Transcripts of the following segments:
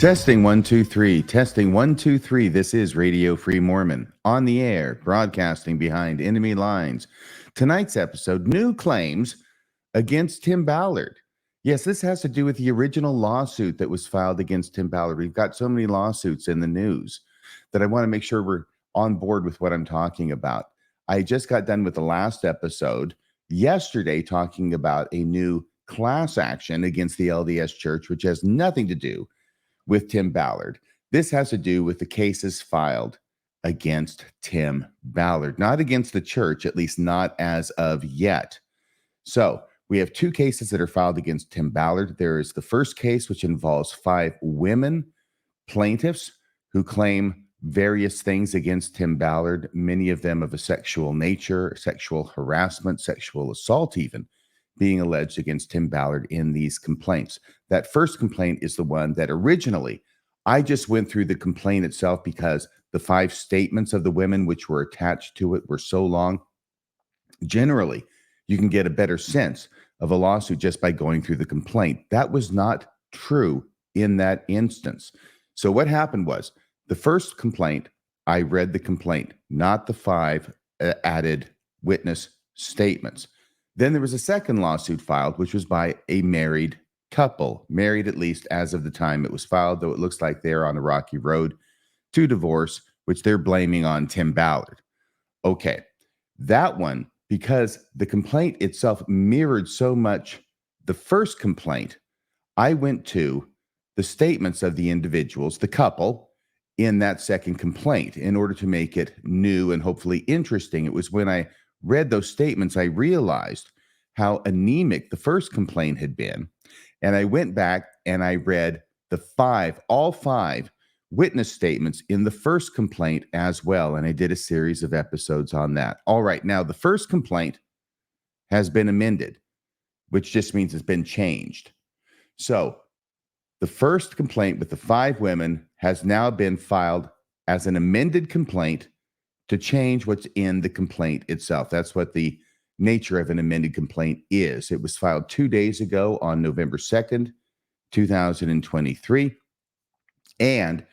Testing 1 2 3. Testing 1 2 3. This is Radio Free Mormon on the air, broadcasting behind enemy lines. Tonight's episode: new claims against Tim Ballard. Yes, this has to do with the original lawsuit that was filed against Tim Ballard. We've got so many lawsuits in the news that I want to make sure we're on board with what I'm talking about. I just got done with the last episode yesterday talking about a new class action against the LDS Church, which has nothing to do with Tim Ballard. This has to do with the cases filed against Tim Ballard, not against the church, at least not as of yet. So we have two cases that are filed against Tim Ballard. There is the first case, which involves 5 women plaintiffs who claim various things against Tim Ballard, many of them of a sexual nature, sexual harassment, sexual assault even, being alleged against Tim Ballard in these complaints. That first complaint is the one that originally, I just went through the complaint itself because the 5 statements of the women which were attached to it were so long. Generally, you can get a better sense of a lawsuit just by going through the complaint. That was not true in that instance. So what happened was, the first complaint, I read the complaint, not the 5 added witness statements. Then there was a second lawsuit filed, which was by a married couple, married at least as of the time it was filed, though it looks like they're on a rocky road to divorce, which they're blaming on Tim Ballard. Okay, that one, because the complaint itself mirrored so much the first complaint, I went to the statements of the individuals, the couple, in that second complaint in order to make it new and hopefully interesting. It was when I read those statements, I realized how anemic the first complaint had been. And I went back and I read all five witness statements in the first complaint as well. And I did a series of episodes on that. All right. Now, the first complaint has been amended, which just means it's been changed. So the first complaint with the 5 women has now been filed as an amended complaint to change what's in the complaint itself. That's what the nature of an amended complaint is. It was filed 2 days ago on November 2nd, 2023. And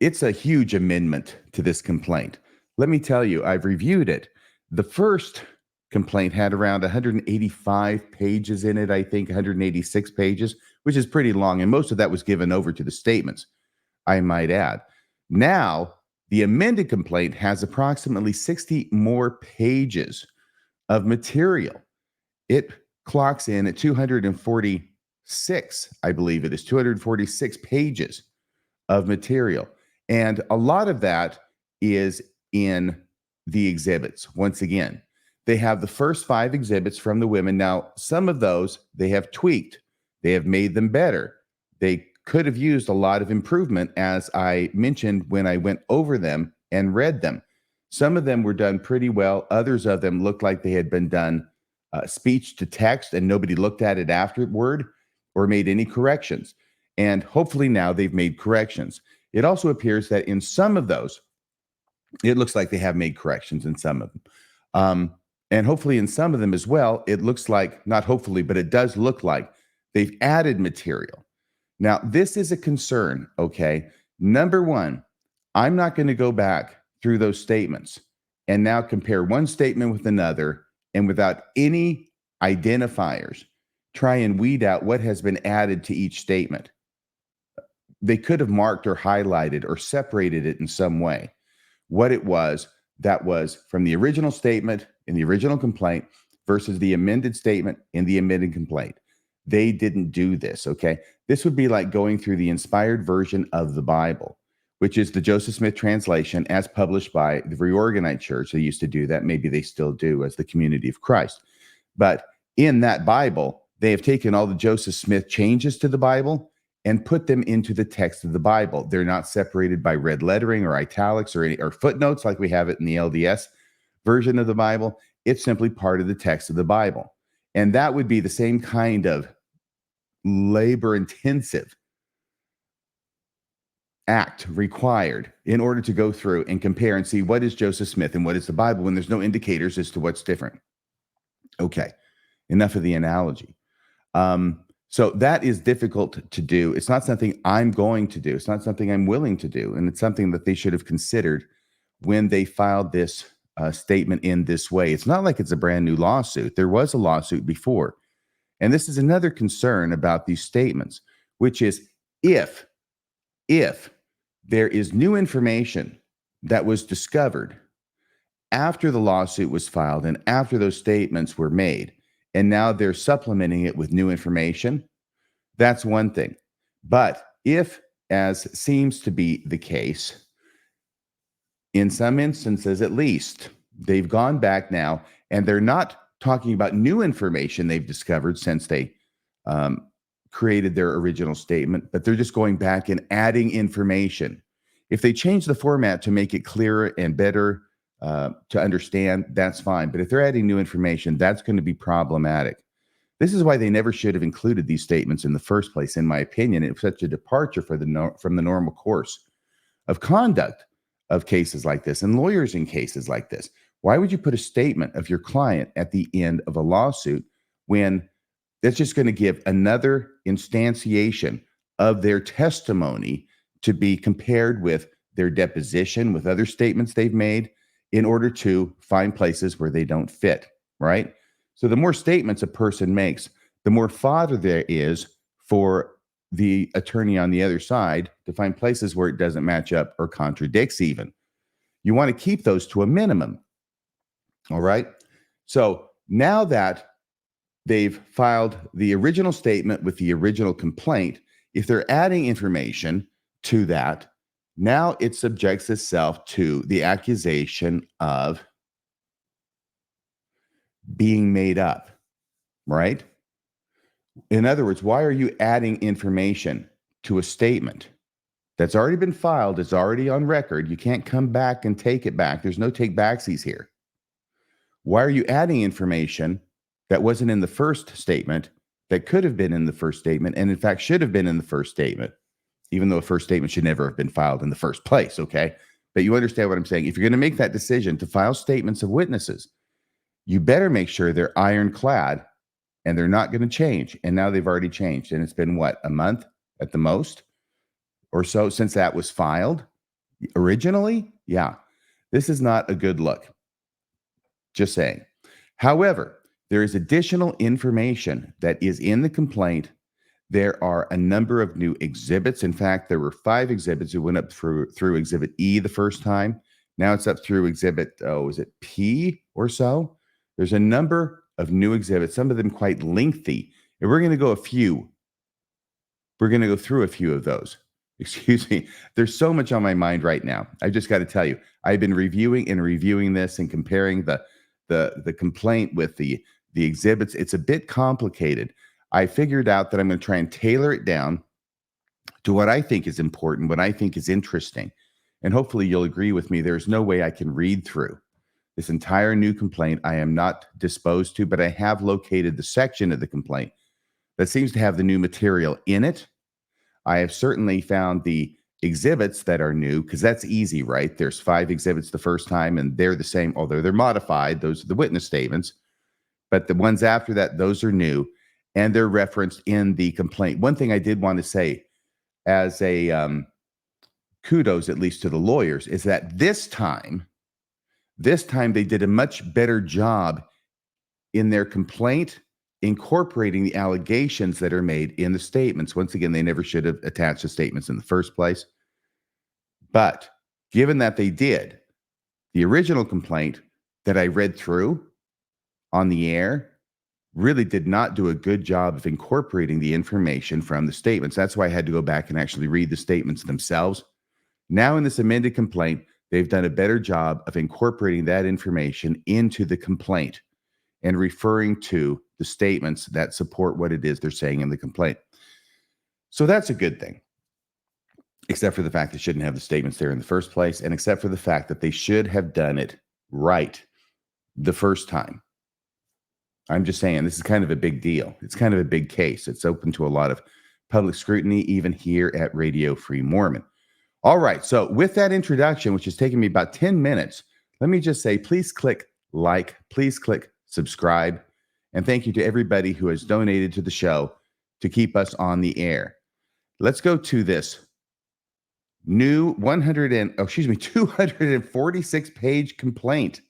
it's a huge amendment to this complaint. Let me tell you, I've reviewed it. The first complaint had around 185 pages in it, I think 186 pages, which is pretty long. And most of that was given over to the statements, I might add. Now, the amended complaint has approximately 60 more pages of material. It clocks in at 246, I believe it is, 246 pages of material. And a lot of that is in the exhibits. Once again, they have the first 5 exhibits from the women. Now, some of those they have tweaked. They have made them better. They could have used a lot of improvement, as I mentioned when I went over them and read them. Some of them were done pretty well. Others of them looked like they had been done speech to text, and nobody looked at it afterward or made any corrections. And hopefully now they've made corrections. It also appears that in some of those, it looks like they have made corrections in some of them. And hopefully in some of them as well, it looks like, not hopefully, but it does look like they've added material. Now, this is a concern, okay? Number one, I'm not going to go back through those statements and now compare one statement with another and without any identifiers, try and weed out what has been added to each statement. They could have marked or highlighted or separated it in some way. What it was, that was from the original statement in the original complaint versus the amended statement in the amended complaint. They didn't do this, okay? This would be like going through the inspired version of the Bible, which is the Joseph Smith translation as published by the Reorganized Church. They used to do that. Maybe they still do as the Community of Christ. But in that Bible, they have taken all the Joseph Smith changes to the Bible and put them into the text of the Bible. They're not separated by red lettering or italics or footnotes like we have it in the LDS version of the Bible. It's simply part of the text of the Bible. And that would be the same kind of labor-intensive act required in order to go through and compare and see what is Joseph Smith and what is the Bible when there's no indicators as to what's different. Okay, enough of the analogy. So that is difficult to do. It's not something I'm going to do. It's not something I'm willing to do. And it's something that they should have considered when they filed this statement in this way. It's not like it's a brand new lawsuit. There was a lawsuit before. And this is another concern about these statements, which is if there is new information that was discovered after the lawsuit was filed and after those statements were made, and now they're supplementing it with new information, that's one thing. But if, as seems to be the case, in some instances at least, they've gone back now and they're not talking about new information they've discovered since they created their original statement, but they're just going back and adding information. If they change the format to make it clearer and better to understand, that's fine. But if they're adding new information, that's going to be problematic. This is why they never should have included these statements in the first place, in my opinion. It was such a departure from the normal course of conduct of cases like this and lawyers in cases like this. Why would you put a statement of your client at the end of a lawsuit when that's just going to give another instantiation of their testimony to be compared with their deposition, with other statements they've made, in order to find places where they don't fit, right? So the more statements a person makes, the more fodder there is for the attorney on the other side to find places where it doesn't match up or contradicts even. You want to keep those to a minimum, all right? So now that they've filed the original statement with the original complaint, if they're adding information to that, now it subjects itself to the accusation of being made up, right? In other words, why are you adding information to a statement that's already been filed, it's already on record? You can't come back and take it back. There's no take backsies here. Why are you adding information that wasn't in the first statement, that could have been in the first statement, and in fact should have been in the first statement, even though a first statement should never have been filed in the first place, okay? But you understand what I'm saying. If you're going to make that decision to file statements of witnesses, you better make sure they're ironclad and they're not going to change. And now they've already changed. And it's been what, a month at the most or so since that was filed originally? Yeah, this is not a good look. Just saying. However, there is additional information that is in the complaint. There are a number of new exhibits. In fact, there were 5 exhibits who went up through Exhibit E the first time. Now it's up through Exhibit, is it P or so? There's a number of new exhibits, some of them quite lengthy. And we're going to go through a few of those. Excuse me. There's so much on my mind right now. I just got to tell you, I've been reviewing this and comparing the complaint with the exhibits. It's a bit complicated. I figured out that I'm going to try and tailor it down to what I think is important, what I think is interesting. And hopefully you'll agree with me. There's no way I can read through this entire new complaint. I am not disposed to, but I have located the section of the complaint that seems to have the new material in it. I have certainly found the exhibits that are new, because that's easy, right? There's 5 exhibits the first time, and they're the same, although they're modified. Those are the witness statements. But the ones after that, those are new, and they're referenced in the complaint. One thing I did want to say as a kudos, at least to the lawyers, is that this time they did a much better job in their complaint incorporating the allegations that are made in the statements. Once again, they never should have attached the statements in the first place. But given that they did, the original complaint that I read through on the air really did not do a good job of incorporating the information from the statements. That's why I had to go back and actually read the statements themselves. Now in this amended complaint, they've done a better job of incorporating that information into the complaint and referring to the statements that support what it is they're saying in the complaint. So that's a good thing, except for the fact they shouldn't have the statements there in the first place, and except for the fact that they should have done it right the first time. I'm just saying, this is kind of a big deal. It's kind of a big case. It's open to a lot of public scrutiny, even here at Radio Free Mormon. All right, so with that introduction, which has taken me about 10 minutes, let me just say, please click like, please click subscribe, and thank you to everybody who has donated to the show to keep us on the air. Let's go to this new 246 page complaint.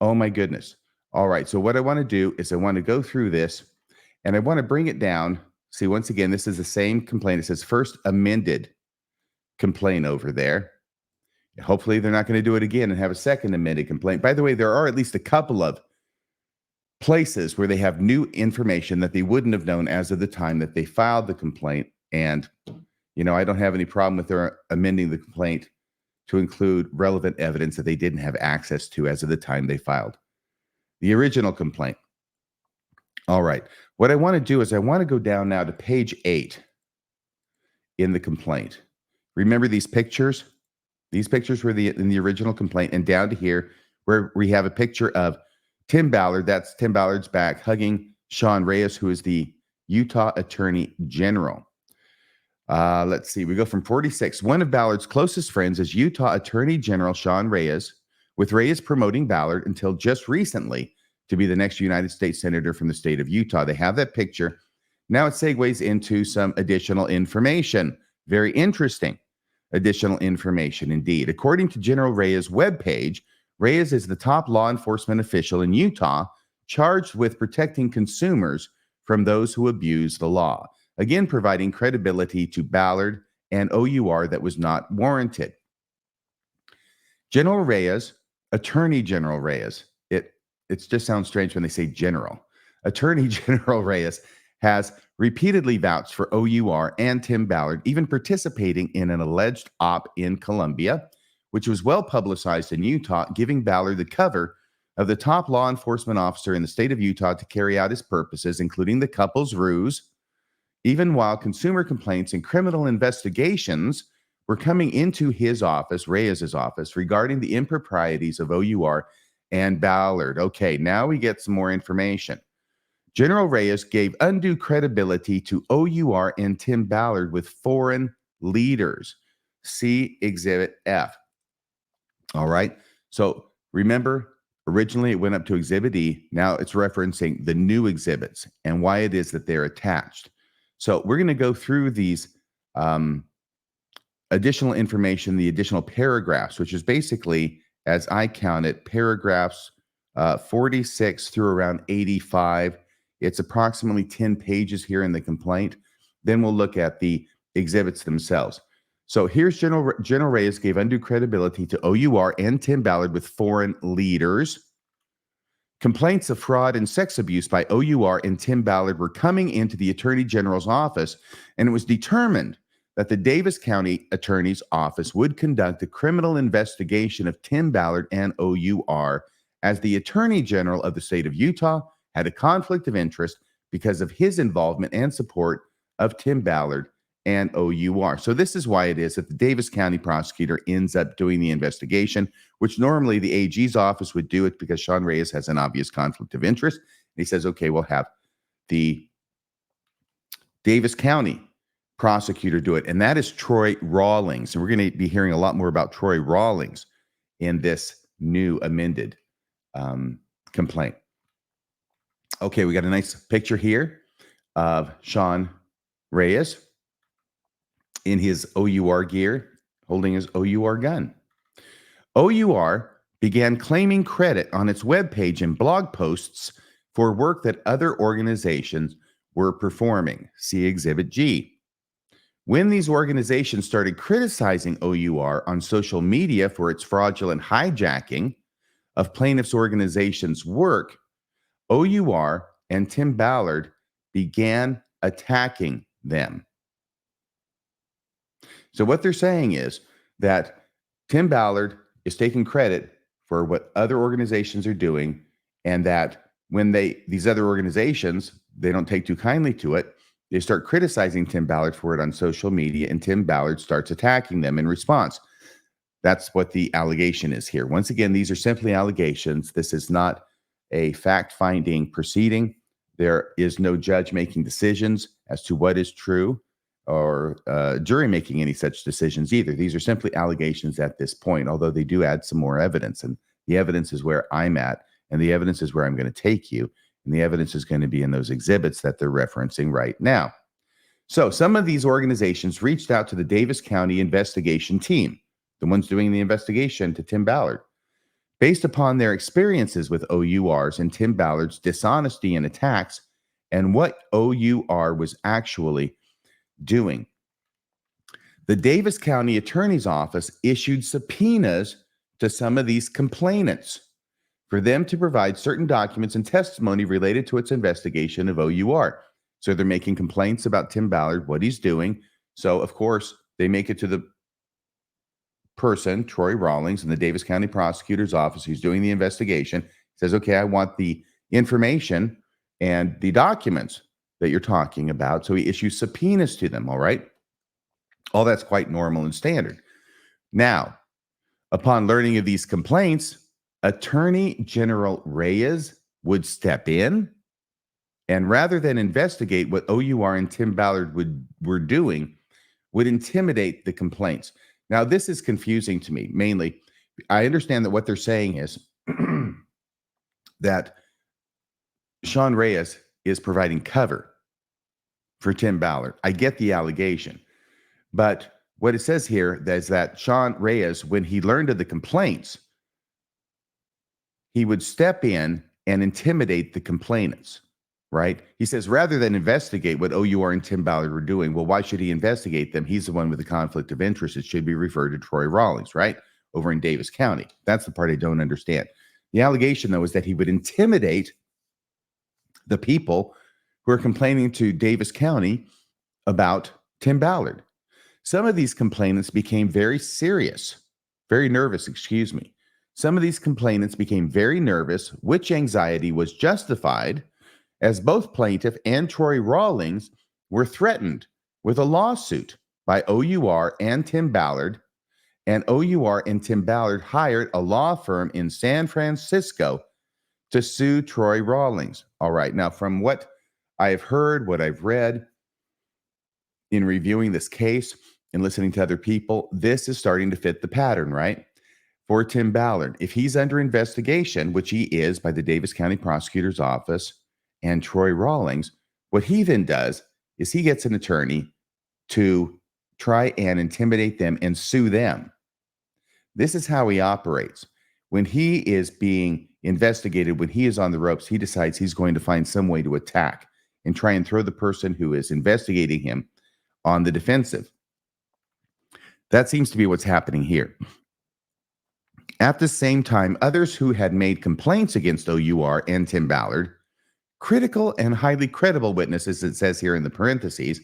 Oh my goodness. All right. So what I want to do is I want to go through this and I want to bring it down. See, once again, this is the same complaint. It says first amended complaint over there. Hopefully they're not going to do it again and have a second amended complaint. By the way, there are at least a couple of places where they have new information that they wouldn't have known as of the time that they filed the complaint. And, I don't have any problem with their amending the complaint to include relevant evidence that they didn't have access to as of the time they filed the original complaint. All right. What I want to do is I want to go down now to page 8 in the complaint. Remember these pictures? These pictures were in the original complaint, and down to here where we have a picture of Tim Ballard. That's Tim Ballard's back hugging Sean Reyes, who is the Utah Attorney General. Let's see. We go from 46. One of Ballard's closest friends is Utah Attorney General Sean Reyes, with Reyes promoting Ballard until just recently to be the next United States Senator from the state of Utah. They have that picture. Now it segues into some additional information. Very interesting additional information indeed. According to General Reyes' webpage, Reyes is the top law enforcement official in Utah charged with protecting consumers from those who abuse the law. Again, providing credibility to Ballard and OUR that was not warranted. General Reyes, Attorney General Reyes, it just sounds strange when they say general. Attorney General Reyes has repeatedly vouched for OUR and Tim Ballard, even participating in an alleged op in Colombia, which was well publicized in Utah, giving Ballard the cover of the top law enforcement officer in the state of Utah to carry out his purposes, including the couple's ruse, even while consumer complaints and criminal investigations were coming into his office, Reyes' office, regarding the improprieties of OUR and Ballard. Okay, now we get some more information. General Reyes gave undue credibility to OUR and Tim Ballard with foreign leaders. See Exhibit F. All right. So remember, originally it went up to Exhibit E. Now it's referencing the new exhibits and why it is that they're attached. So we're going to go through these additional information, the additional paragraphs, which is basically, as I count it, paragraphs 46 through around 85. It's approximately 10 pages here in the complaint. Then we'll look at the exhibits themselves. So here's General Reyes gave undue credibility to OUR and Tim Ballard with foreign leaders. Complaints of fraud and sex abuse by OUR and Tim Ballard were coming into the Attorney General's office, and it was determined that the Davis County Attorney's Office would conduct a criminal investigation of Tim Ballard and OUR, as the Attorney General of the state of Utah had a conflict of interest because of his involvement and support of Tim Ballard and OUR. So this is why it is that the Davis County prosecutor ends up doing the investigation, which normally the AG's office would do it because Sean Reyes has an obvious conflict of interest. And he says, okay, we'll have the Davis County prosecutor do it. And that is Troy Rawlings. And we're going to be hearing a lot more about Troy Rawlings in this new amended complaint. Okay, we got a nice picture here of Sean Reyes in his OUR gear, holding his OUR gun. OUR began claiming credit on its webpage and blog posts for work that other organizations were performing. See Exhibit G. When these organizations started criticizing OUR on social media for its fraudulent hijacking of plaintiffs' organizations' work, OUR and Tim Ballard began attacking them. So what they're saying is that Tim Ballard is taking credit for what other organizations are doing, and that when these other organizations, they don't take too kindly to it, they start criticizing Tim Ballard for it on social media, and Tim Ballard starts attacking them in response. That's what the allegation is here. Once again, these are simply allegations. This is not a fact-finding proceeding. There is no judge making decisions as to what is true, or jury making any such decisions either. These are simply allegations at this point, although they do add some more evidence. And the evidence is where I'm at, and the evidence is where I'm going to take you. And the evidence is going to be in those exhibits that they're referencing right now. So some of these organizations reached out to the Davis County investigation team, the ones doing the investigation, to Tim Ballard, based upon their experiences with OURs and Tim Ballard's dishonesty and attacks and what OUR was actually doing. The Davis County Attorney's Office issued subpoenas to some of these complainants for them to provide certain documents and testimony related to its investigation of OUR. So they're making complaints about Tim Ballard, what he's doing. So, of course, they make it to the person, Troy Rawlings, in the Davis County Prosecutor's Office who's doing the investigation. Says, okay, I want the information and the documents that you're talking about. So he issues subpoenas to them, all right? All that's quite normal and standard. Now, upon learning of these complaints, Attorney General Reyes would step in and rather than investigate what OUR and Tim Ballard were doing, would intimidate the complaints. Now, this is confusing to me. Mainly, I understand that what they're saying is that Sean Reyes is providing cover for Tim Ballard. I get the allegation. But what it says here is that Sean Reyes, when he learned of the complaints, he would step in and intimidate the complainants, right? He says, rather than investigate what OUR and Tim Ballard were doing, well, why should he investigate them? He's the one with the conflict of interest. It should be referred to Troy Rawlings, right? Over in Davis County. That's the part I don't understand. The allegation, though, is that he would intimidate the people who are complaining to Davis County about Tim Ballard. Some of these complainants became very nervous. Some of these complainants became very nervous, which anxiety was justified as both plaintiff and Troy Rawlings were threatened with a lawsuit by OUR and Tim Ballard, and OUR and Tim Ballard hired a law firm in San Francisco to sue Troy Rawlings. All right, now from what I've heard, what I've read in reviewing this case and listening to other people, this is starting to fit the pattern, right? For Tim Ballard, if he's under investigation, which he is by the Davis County Prosecutor's Office and Troy Rawlings, what he then does is he gets an attorney to try and intimidate them and sue them. This is how he operates. When he is being investigated, when he is on the ropes, he decides he's going to find some way to attack and try and throw the person who is investigating him on the defensive. That seems to be what's happening here. At the same time, others who had made complaints against OUR and Tim Ballard, critical and highly credible witnesses, it says here in the parentheses,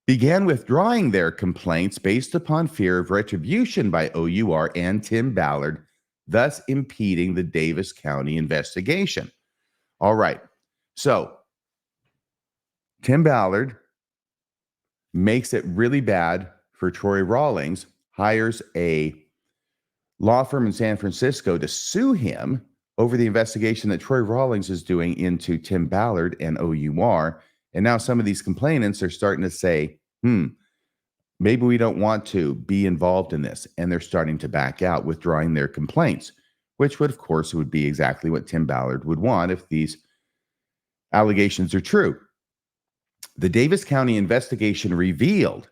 began withdrawing their complaints based upon fear of retribution by OUR and Tim Ballard, thus impeding the Davis County investigation. All right, so Tim Ballard makes it really bad for Troy Rawlings, hires a law firm in San Francisco to sue him over the investigation that Troy Rawlings is doing into Tim Ballard and OUR. And now some of these complainants are starting to say, maybe we don't want to be involved in this. And they're starting to back out, withdrawing their complaints, which would, of course, would be exactly what Tim Ballard would want if these allegations are true. The Davis County investigation revealed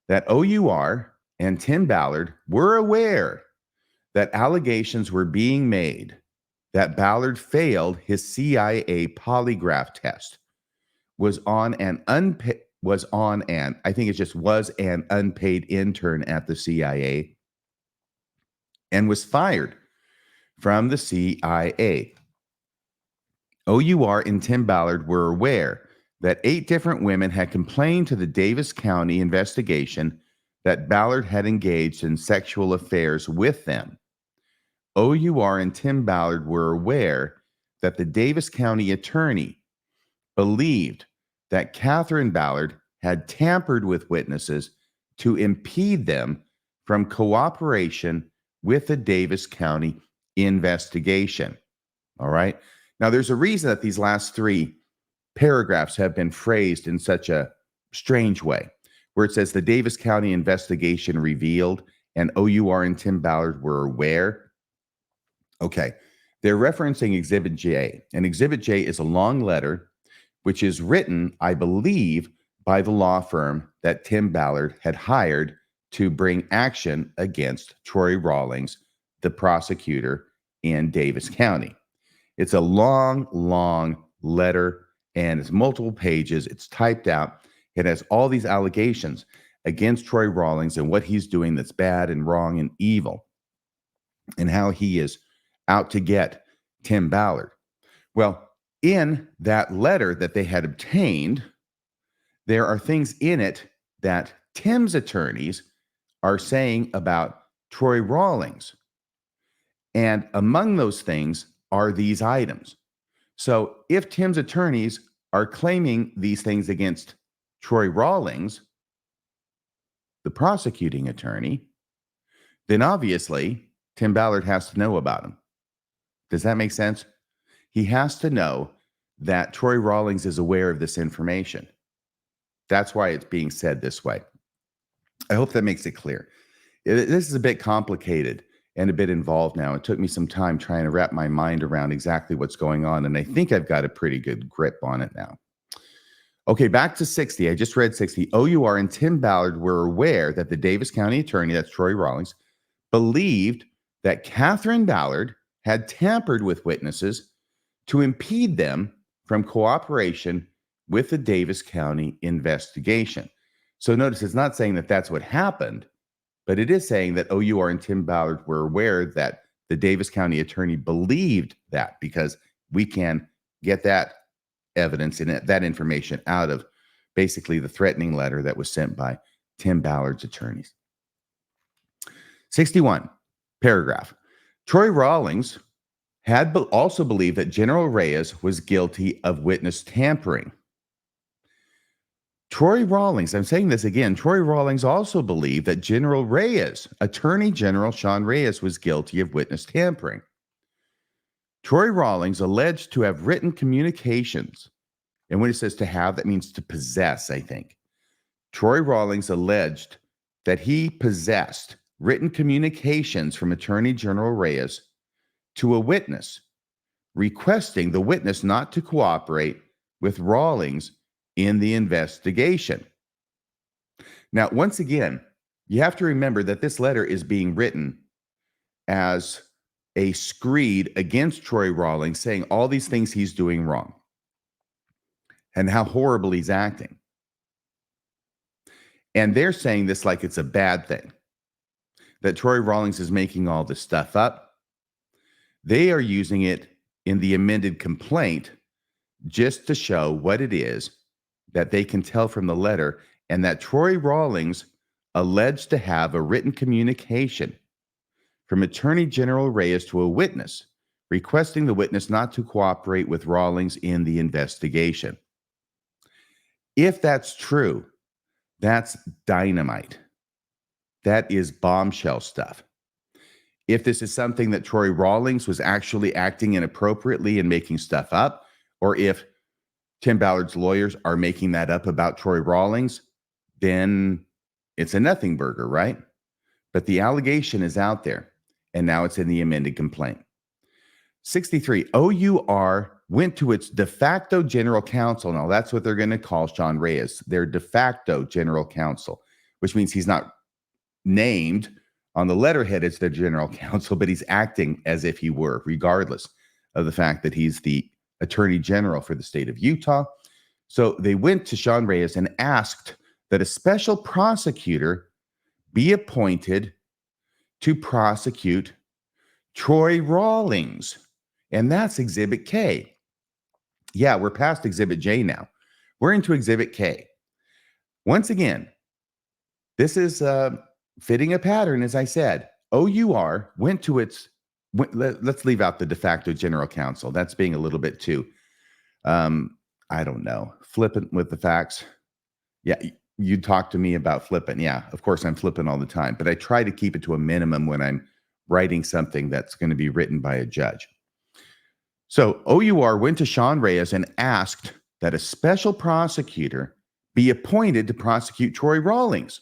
that OUR and Tim Ballard were aware that allegations were being made that Ballard failed his CIA polygraph test, was an unpaid intern at the CIA, and was fired from the CIA. OUR and Tim Ballard were aware that 8 different women had complained to the Davis County investigation that Ballard had engaged in sexual affairs with them. OUR and Tim Ballard were aware that the Davis County attorney believed that Catherine Ballard had tampered with witnesses to impede them from cooperation with the Davis County investigation. All right. Now, there's a reason that these last 3 paragraphs have been phrased in such a strange way, where it says the Davis County investigation revealed and OUR and Tim Ballard were aware. Okay, They're referencing Exhibit J, and Exhibit J is a long letter which is written, I believe, by the law firm that Tim Ballard had hired to bring action against Troy Rawlings, the prosecutor in Davis County. It's a long, long letter, and it's multiple pages. It's typed out. It has all these allegations against Troy Rawlings and what he's doing that's bad and wrong and evil, and how he is out to get Tim Ballard. Well, in that letter that they had obtained, there are things in it that Tim's attorneys are saying about Troy Rawlings. And among those things are these items. So if Tim's attorneys are claiming these things against Troy Rawlings, the prosecuting attorney, then obviously Tim Ballard has to know about them. Does that make sense? He has to know that Troy Rawlings is aware of this information. That's why it's being said this way. I hope that makes it clear. This is a bit complicated and a bit involved now. It took me some time trying to wrap my mind around exactly what's going on, and I think I've got a pretty good grip on it now. Okay, back to 60. I just read 60. OUR and Tim Ballard were aware that the Davis County attorney, that's Troy Rawlings, believed that Catherine Ballard had tampered with witnesses to impede them from cooperation with the Davis County investigation. So notice it's not saying that that's what happened, but it is saying that OUR and Tim Ballard were aware that the Davis County attorney believed that, because we can get that evidence and that information out of basically the threatening letter that was sent by Tim Ballard's attorneys. 61, paragraph. Troy Rawlings had also believed that General Reyes was guilty of witness tampering. Troy Rawlings, I'm saying this again, Troy Rawlings also believed that General Reyes, Attorney General Sean Reyes, was guilty of witness tampering. Troy Rawlings alleged to have written communications, and when it says to have, that means to possess, I think. Troy Rawlings alleged that he possessed written communications from Attorney General Reyes to a witness, requesting the witness not to cooperate with Rawlings in the investigation. Now, once again, you have to remember that this letter is being written as a screed against Troy Rawlings, saying all these things he's doing wrong and how horrible he's acting. And they're saying this like it's a bad thing, that Troy Rawlings is making all this stuff up. They are using it in the amended complaint just to show what it is that they can tell from the letter, and that Troy Rawlings alleged to have a written communication from Attorney General Reyes to a witness, requesting the witness not to cooperate with Rawlings in the investigation. If that's true, that's dynamite. That is bombshell stuff. If this is something that Troy Rawlings was actually acting inappropriately and making stuff up, or if Tim Ballard's lawyers are making that up about Troy Rawlings, then it's a nothing burger, right? But the allegation is out there, and now it's in the amended complaint. 63, OUR went to its de facto general counsel. Now, that's what they're going to call Sean Reyes, their de facto general counsel, which means he's not named on the letterhead as their general counsel, but he's acting as if he were, regardless of the fact that he's the Attorney General for the state of Utah. So they went to Sean Reyes and asked that a special prosecutor be appointed to prosecute Troy Rawlings. And that's Exhibit K. Yeah, we're past Exhibit J now. We're into Exhibit K. Once again, this is fitting a pattern, as I said. OUR went to its, let's leave out the de facto general counsel. That's being a little bit too, I don't know, flippant with the facts. Yeah, you talk to me about flippant. Yeah, of course I'm flippant all the time, but I try to keep it to a minimum when I'm writing something that's going to be written by a judge. So OUR went to Sean Reyes and asked that a special prosecutor be appointed to prosecute Troy Rawlings.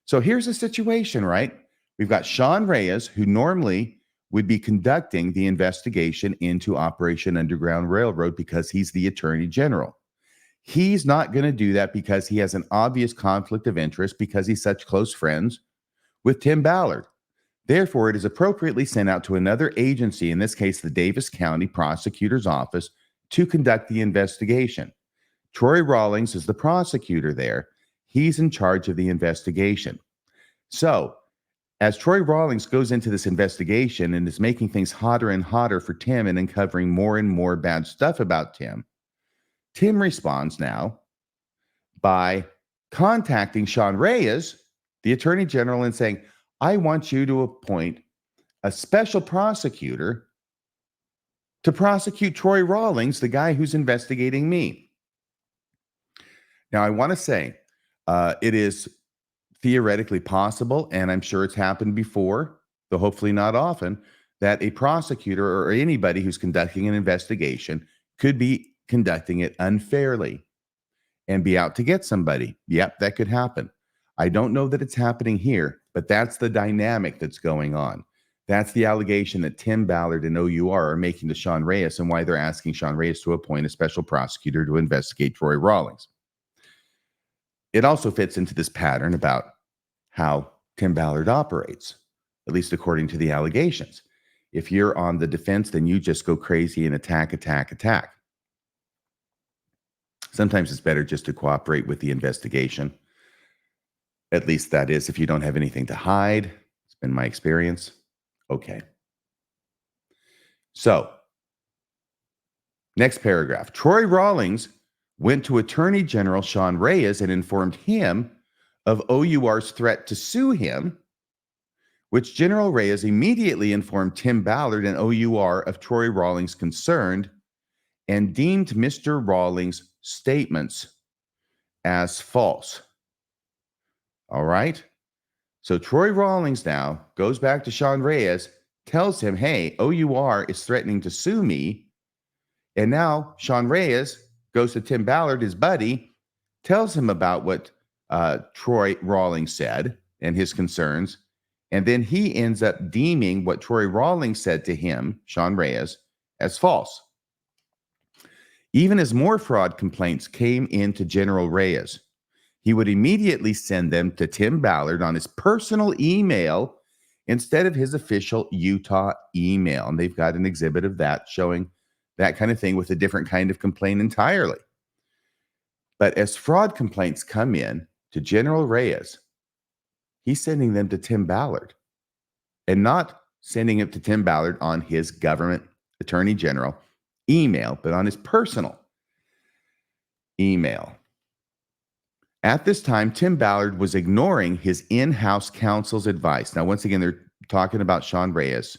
So here's the situation, right? We've got Sean Reyes, who normally would be conducting the investigation into Operation Underground Railroad because he's the Attorney General. He's not going to do that because he has an obvious conflict of interest because he's such close friends with Tim Ballard. Therefore, it is appropriately sent out to another agency, in this case, the Davis County Prosecutor's Office, to conduct the investigation. Troy Rawlings is the prosecutor there. He's in charge of the investigation. So, as Troy Rawlings goes into this investigation and is making things hotter and hotter for Tim and uncovering more and more bad stuff about Tim, Tim responds now by contacting Sean Reyes, the Attorney General, and saying, I want you to appoint a special prosecutor to prosecute Troy Rawlings, the guy who's investigating me. Now, I want to say it is theoretically possible, and I'm sure it's happened before, though hopefully not often, that a prosecutor or anybody who's conducting an investigation could be conducting it unfairly and be out to get somebody. Yep, that could happen. I don't know that it's happening here, but that's the dynamic that's going on. That's the allegation that Tim Ballard and OUR are making to Sean Reyes and why they're asking Sean Reyes to appoint a special prosecutor to investigate Troy Rawlings. It also fits into this pattern about how Tim Ballard operates, at least according to the allegations. If you're on the defense, then you just go crazy and attack. Sometimes it's better just to cooperate with the investigation. At least that is if you don't have anything to hide. It's been my experience. Okay. So, next paragraph. Troy Rawlings went to Attorney General Sean Reyes and informed him of OUR's threat to sue him, which General Reyes immediately informed Tim Ballard and OUR of Troy Rawlings' concern and deemed Mr. Rawlings' statements as false. All right? So Troy Rawlings now goes back to Sean Reyes, tells him, hey, OUR is threatening to sue me. And now Sean Reyes goes to Tim Ballard, his buddy, tells him about what Troy Rawlings said and his concerns. And then he ends up deeming what Troy Rawlings said to him, Sean Reyes, as false. Even as more fraud complaints came into General Reyes, he would immediately send them to Tim Ballard on his personal email instead of his official Utah email. And they've got an exhibit of that showing that kind of thing with a different kind of complaint entirely. But as fraud complaints come in to General Reyes, he's sending them to Tim Ballard and not sending it to Tim Ballard on his government attorney general email, but on his personal email. At this time, Tim Ballard was ignoring his in-house counsel's advice. Now, once again, they're talking about Sean Reyes.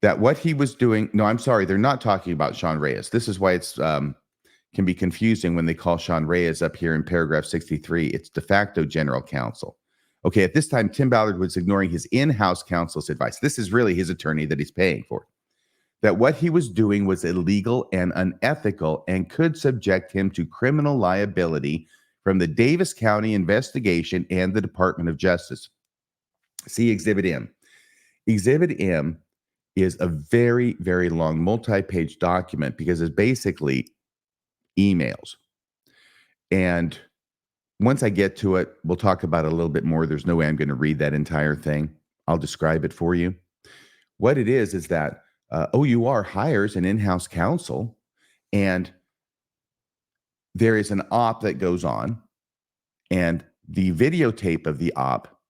That what he was doing, no, I'm sorry, they're not talking about Sean Reyes. This is why it's can be confusing when they call Sean Reyes up here in paragraph 63. It's de facto general counsel. Okay, at this time, Tim Ballard was ignoring his in-house counsel's advice. This is really his attorney that he's paying for. That what he was doing was illegal and unethical and could subject him to criminal liability from the Davis County investigation and the Department of Justice. See Exhibit M. Exhibit M is a very, very long multi-page document because it's basically emails. And once I get to it, we'll talk about it a little bit more. There's no way I'm going to read that entire thing. I'll describe it for you. What it is that OUR hires an in-house counsel, and there is an op that goes on, and the videotape of the op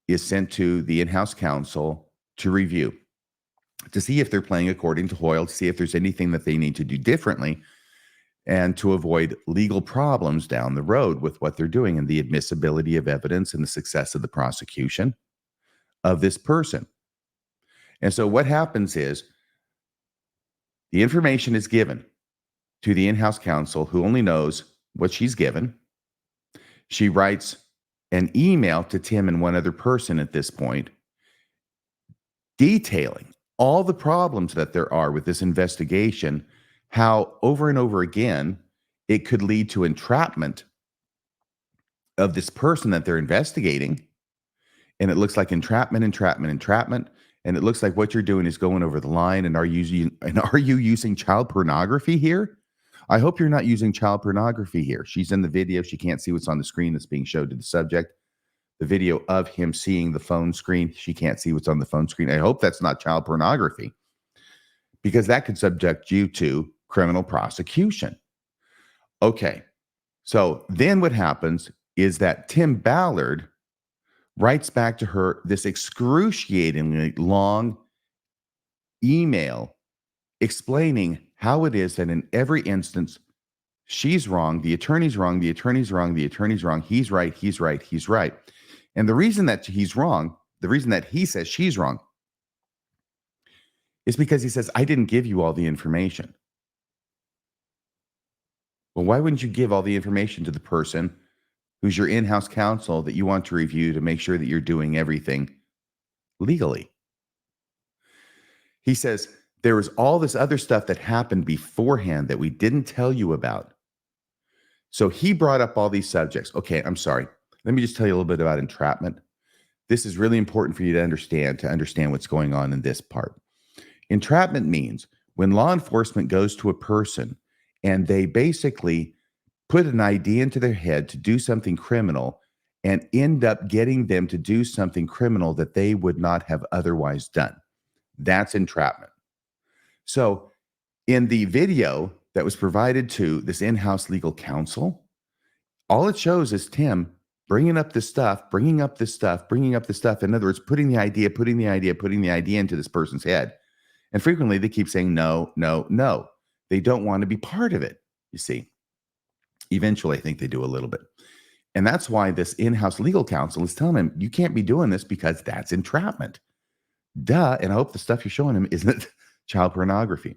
is sent to the in-house counsel to review, to see if they're playing according to Hoyle, to see if there's anything that they need to do differently, and to avoid legal problems down the road with what they're doing and the admissibility of evidence and the success of the prosecution of this person. And so what happens is the information is given to the in-house counsel who only knows what she's given. She writes an email to Tim and one other person at this point, detailing all the problems that there are with this investigation, how over and over again it could lead to entrapment of this person that they're investigating. And it looks like entrapment. And and it looks like what you're doing is going over the line. And are you using child pornography here? I hope you're not using child pornography here. She's in the video. She can't see what's on the screen that's being showed to the subject. The video of him seeing the phone screen. She can't see what's on the phone screen. I hope that's not child pornography, because that could subject you to criminal prosecution. Okay. So then what happens is that Tim Ballard writes back to her this excruciatingly long email explaining how it is that in every instance, she's wrong, the attorney's wrong, the attorney's wrong, the attorney's wrong, he's right, he's right, he's right. And the reason that he's wrong, the reason that he says she's wrong, is because he says, I didn't give you all the information. Well, why wouldn't you give all the information to the person who's your in-house counsel that you want to review to make sure that you're doing everything legally? He says, there was all this other stuff that happened beforehand that we didn't tell you about. So he brought up all these subjects. Okay, I'm sorry. Let me just tell you a little bit about entrapment. This is really important for you to understand what's going on in this part. Entrapment means when law enforcement goes to a person and they basically put an idea into their head to do something criminal and end up getting them to do something criminal that they would not have otherwise done. That's entrapment. So in the video that was provided to this in-house legal counsel, all it shows is Tim bringing up this stuff, bringing up this stuff. In other words, putting the idea into this person's head. And frequently they keep saying, no, no, no. They don't want to be part of it, you see. Eventually, I think they do a little bit. And that's why this in-house legal counsel is telling him, you can't be doing this because that's entrapment. Duh. And I hope the stuff you're showing him isn't child pornography.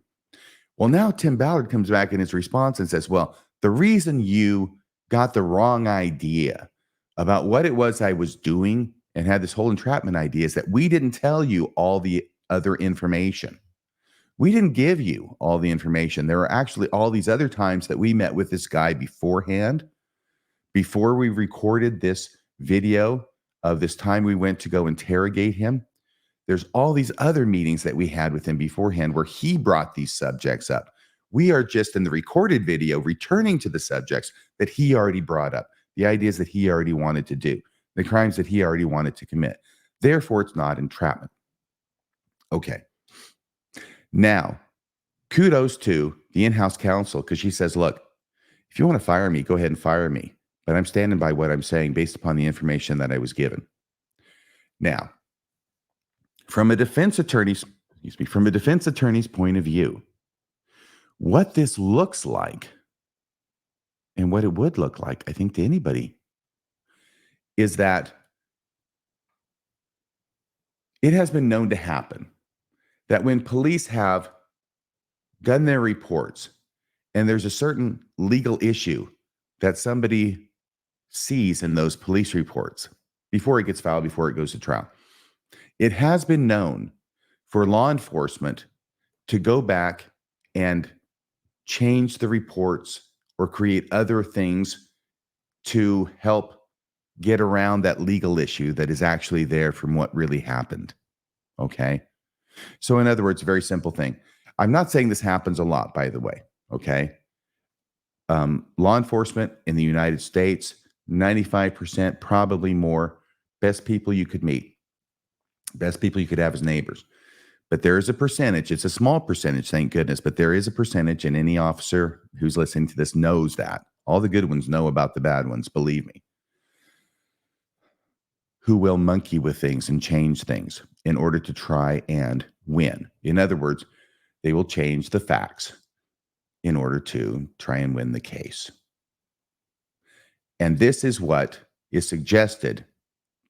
Well, now Tim Ballard comes back in his response and says, well, the reason you got the wrong idea about what it was I was doing and had this whole entrapment idea is that we didn't tell you all the other information. We didn't give you all the information. There are actually all these other times that we met with this guy beforehand, before we recorded this video of this time we went to go interrogate him. There's all these other meetings that we had with him beforehand where he brought these subjects up. We are just in the recorded video returning to the subjects that he already brought up, the ideas that he already wanted to do, the crimes that he already wanted to commit. Therefore, it's not entrapment. Okay. Now, kudos to the in-house counsel, because she says, look, if you want to fire me, go ahead and fire me. But I'm standing by what I'm saying based upon the information that I was given. Now, from a defense attorney's point of view, what this looks like and what it would look like, I think, to anybody, is that it has been known to happen that when police have done their reports and there's a certain legal issue that somebody sees in those police reports before it gets filed, before it goes to trial, it has been known for law enforcement to go back and change the reports or create other things to help get around that legal issue that is actually there from what really happened. Okay? So in other words, a very simple thing. I'm not saying this happens a lot, by the way. Okay? Law enforcement in the United States, 95%, probably more, best people you could meet, best people you could have as neighbors. But there is a percentage, it's a small percentage, thank goodness, but there is a percentage, and any officer who's listening to this knows that. All the good ones know about the bad ones, believe me, who will monkey with things and change things in order to try and win. In other words, they will change the facts in order to try and win the case. And this is what is suggested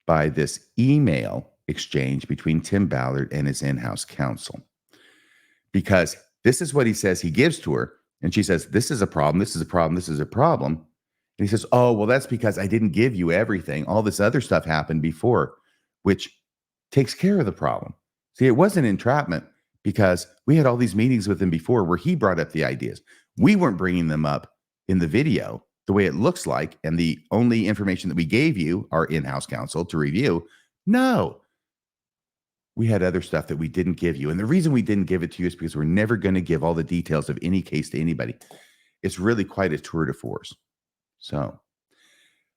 by this email exchange between Tim Ballard and his in-house counsel. Because this is what he says he gives to her. And she says, this is a problem, this is a problem, this is a problem. And he says, oh, well, that's because I didn't give you everything. All this other stuff happened before, which takes care of the problem. See, it wasn't entrapment because we had all these meetings with him before where he brought up the ideas. We weren't bringing them up in the video the way it looks like. And the only information that we gave you, our in-house counsel, to review, no. we had other stuff that we didn't give you. And the reason we didn't give it to you is because we're never going to give all the details of any case to anybody. It's really quite a tour de force. So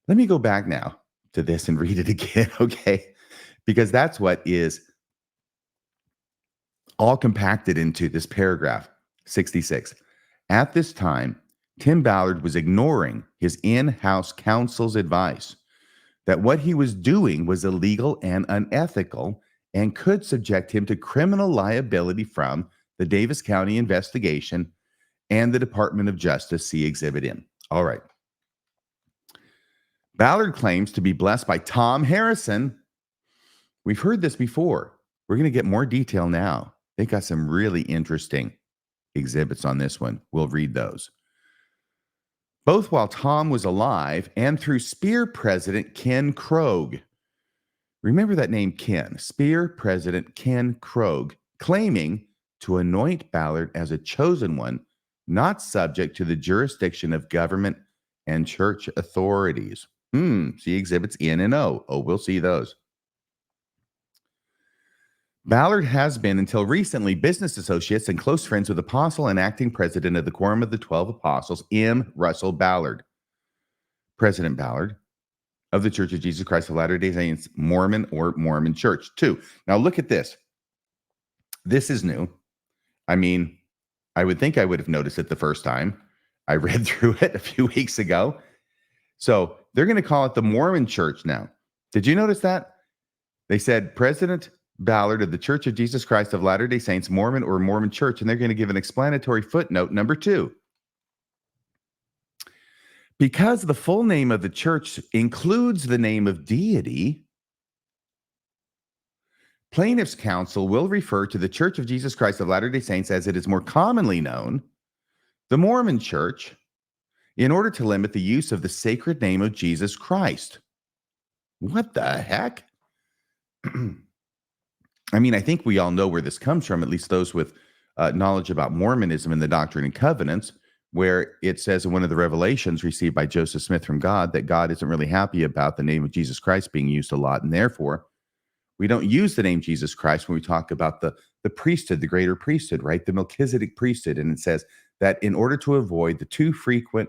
let me go back now to this and read it again, okay? Because that's what is all compacted into this paragraph 66. At this time, Tim Ballard was ignoring his in-house counsel's advice that what he was doing was illegal and unethical and could subject him to criminal liability from the Davis County investigation and the Department of Justice. See Exhibit M. All right. Ballard claims to be blessed by Tom Harrison. We've heard this before. We're going to get more detail now. They got some really interesting exhibits on this one. We'll read those. Both while Tom was alive and through Spear President Ken Krogh. Remember that name, Ken. Spear President Ken Krogh, claiming to anoint Ballard as a chosen one, not subject to the jurisdiction of government and church authorities. See exhibits N and O. Oh, we'll see those. Ballard has been, until recently, business associates and close friends with Apostle and acting president of the Quorum of the 12 Apostles, M. Russell Ballard. President Ballard of the Church of Jesus Christ of Latter-day Saints, Mormon or Mormon Church. 2. Now look at this. This is new. I mean, I would think I would have noticed it the first time. I read through it a few weeks ago. So they're going to call it the Mormon Church now. Did you notice that? They said President Ballard of the Church of Jesus Christ of Latter-day Saints, Mormon or Mormon Church, and they're going to give an explanatory footnote, number 2. Because the full name of the church includes the name of deity, plaintiff's counsel will refer to the Church of Jesus Christ of Latter-day Saints as it is more commonly known, the Mormon Church, in order to limit the use of the sacred name of Jesus Christ. What the heck? I mean, I think we all know where this comes from, at least those with knowledge about Mormonism and the Doctrine and Covenants, where it says in one of the revelations received by Joseph Smith from God that God isn't really happy about the name of Jesus Christ being used a lot, and therefore we don't use the name Jesus Christ when we talk about the priesthood, the greater priesthood, right? The Melchizedek priesthood. And it says that in order to avoid the too frequent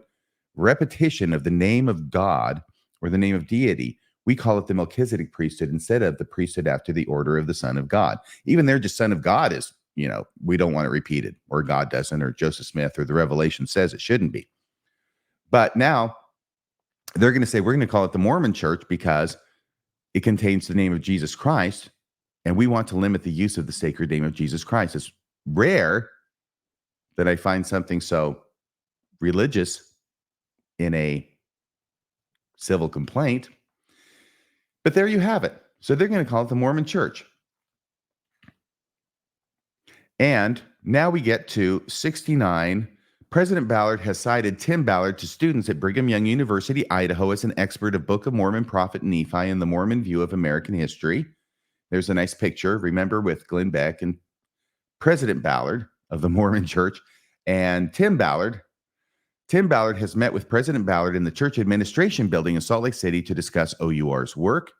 repetition of the name of God or the name of deity, we call it the Melchizedek priesthood instead of the priesthood after the order of the Son of God. Even there, just Son of God is, we don't want it repeated, or God doesn't, or Joseph Smith, or the Revelation says it shouldn't be. But now they're going to say, we're going to call it the Mormon Church because it contains the name of Jesus Christ, and we want to limit the use of the sacred name of Jesus Christ. It's rare that I find something so religious in a civil complaint, but there you have it. So they're going to call it the Mormon Church. And now we get to 69. President Ballard has cited Tim Ballard to students at Brigham Young University, Idaho, as an expert of Book of Mormon, Prophet Nephi, and the Mormon view of American history. There's a nice picture, remember, with Glenn Beck and President Ballard of the Mormon Church and Tim Ballard. Tim Ballard has met with President Ballard in the church administration building in Salt Lake City to discuss OUR's work.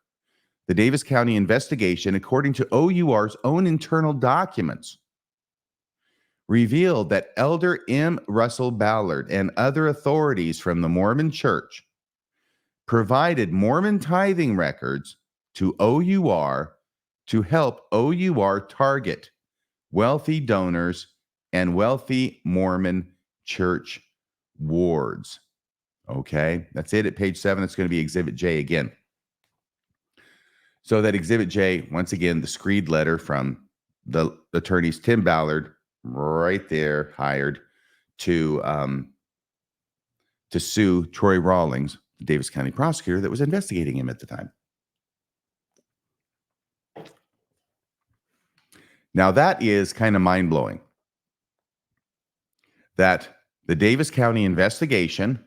The Davis County investigation, according to OUR's own internal documents, revealed that Elder M. Russell Ballard and other authorities from the Mormon Church provided Mormon tithing records to OUR to help OUR target wealthy donors and wealthy Mormon church wards. Okay, that's it at page 7. It's going to be Exhibit J again. So that Exhibit J, once again, the screed letter from the attorneys Tim Ballard, right there, hired to sue Troy Rawlings, the Davis County prosecutor that was investigating him at the time. Now that is kind of mind-blowing. That the Davis County investigation,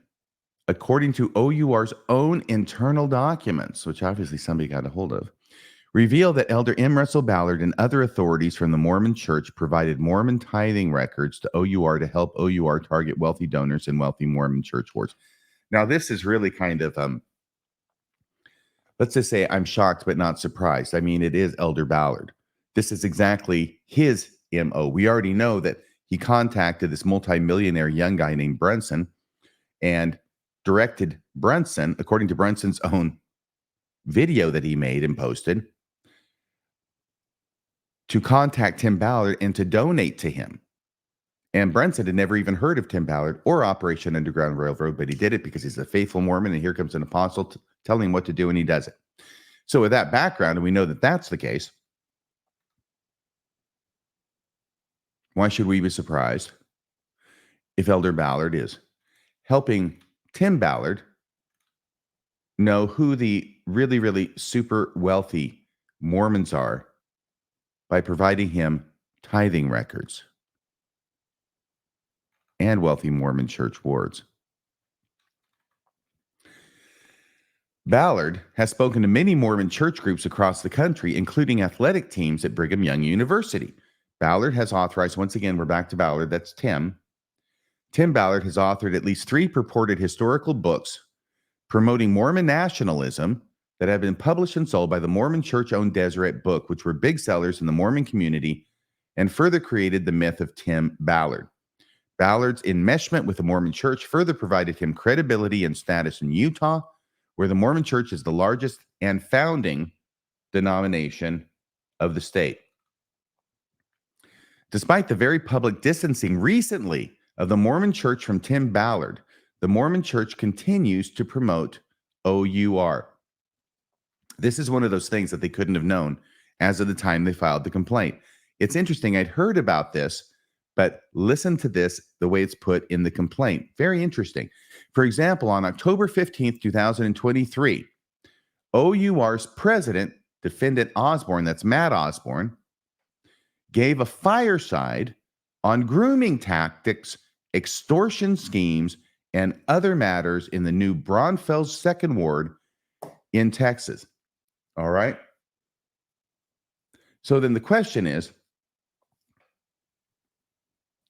according to OUR's own internal documents, which obviously somebody got a hold of, revealed that Elder M. Russell Ballard and other authorities from the Mormon Church provided Mormon tithing records to OUR to help OUR target wealthy donors and wealthy Mormon church wards. Now, this is really kind of, let's just say I'm shocked but not surprised. I mean, it is Elder Ballard. this is exactly his MO. We already know that he contacted this multimillionaire young guy named Brunson and directed Brunson, according to Brunson's own video that he made and posted, to contact Tim Ballard and to donate to him. And Brunson had never even heard of Tim Ballard or Operation Underground Railroad, but he did it because he's a faithful Mormon, and here comes an apostle telling him what to do, and he does it. So with that background, and we know that that's the case, why should we be surprised if Elder Ballard is helping Tim Ballard know who the really, really super wealthy Mormons are by providing him tithing records and wealthy Mormon church wards? Ballard has spoken to many Mormon church groups across the country, including athletic teams at Brigham Young University. Ballard has authorized, once again, we're back to Ballard, that's Tim. Tim Ballard has authored at least 3 purported historical books promoting Mormon nationalism that have been published and sold by the Mormon church-owned Deseret Book, which were big sellers in the Mormon community and further created the myth of Tim Ballard. Ballard's enmeshment with the Mormon church further provided him credibility and status in Utah, where the Mormon church is the largest and founding denomination of the state. Despite the very public distancing recently of the Mormon church from Tim Ballard, the Mormon church continues to promote OUR. This is one of those things that they couldn't have known as of the time they filed the complaint. It's interesting. I'd heard about this, but listen to this, the way it's put in the complaint. Very interesting. For example, on October 15th, 2023, OUR's president, defendant Osborne, that's Matt Osborne, gave a fireside on grooming tactics, extortion schemes, and other matters in the new Braunfels Second Ward in Texas. All right? So then the question is,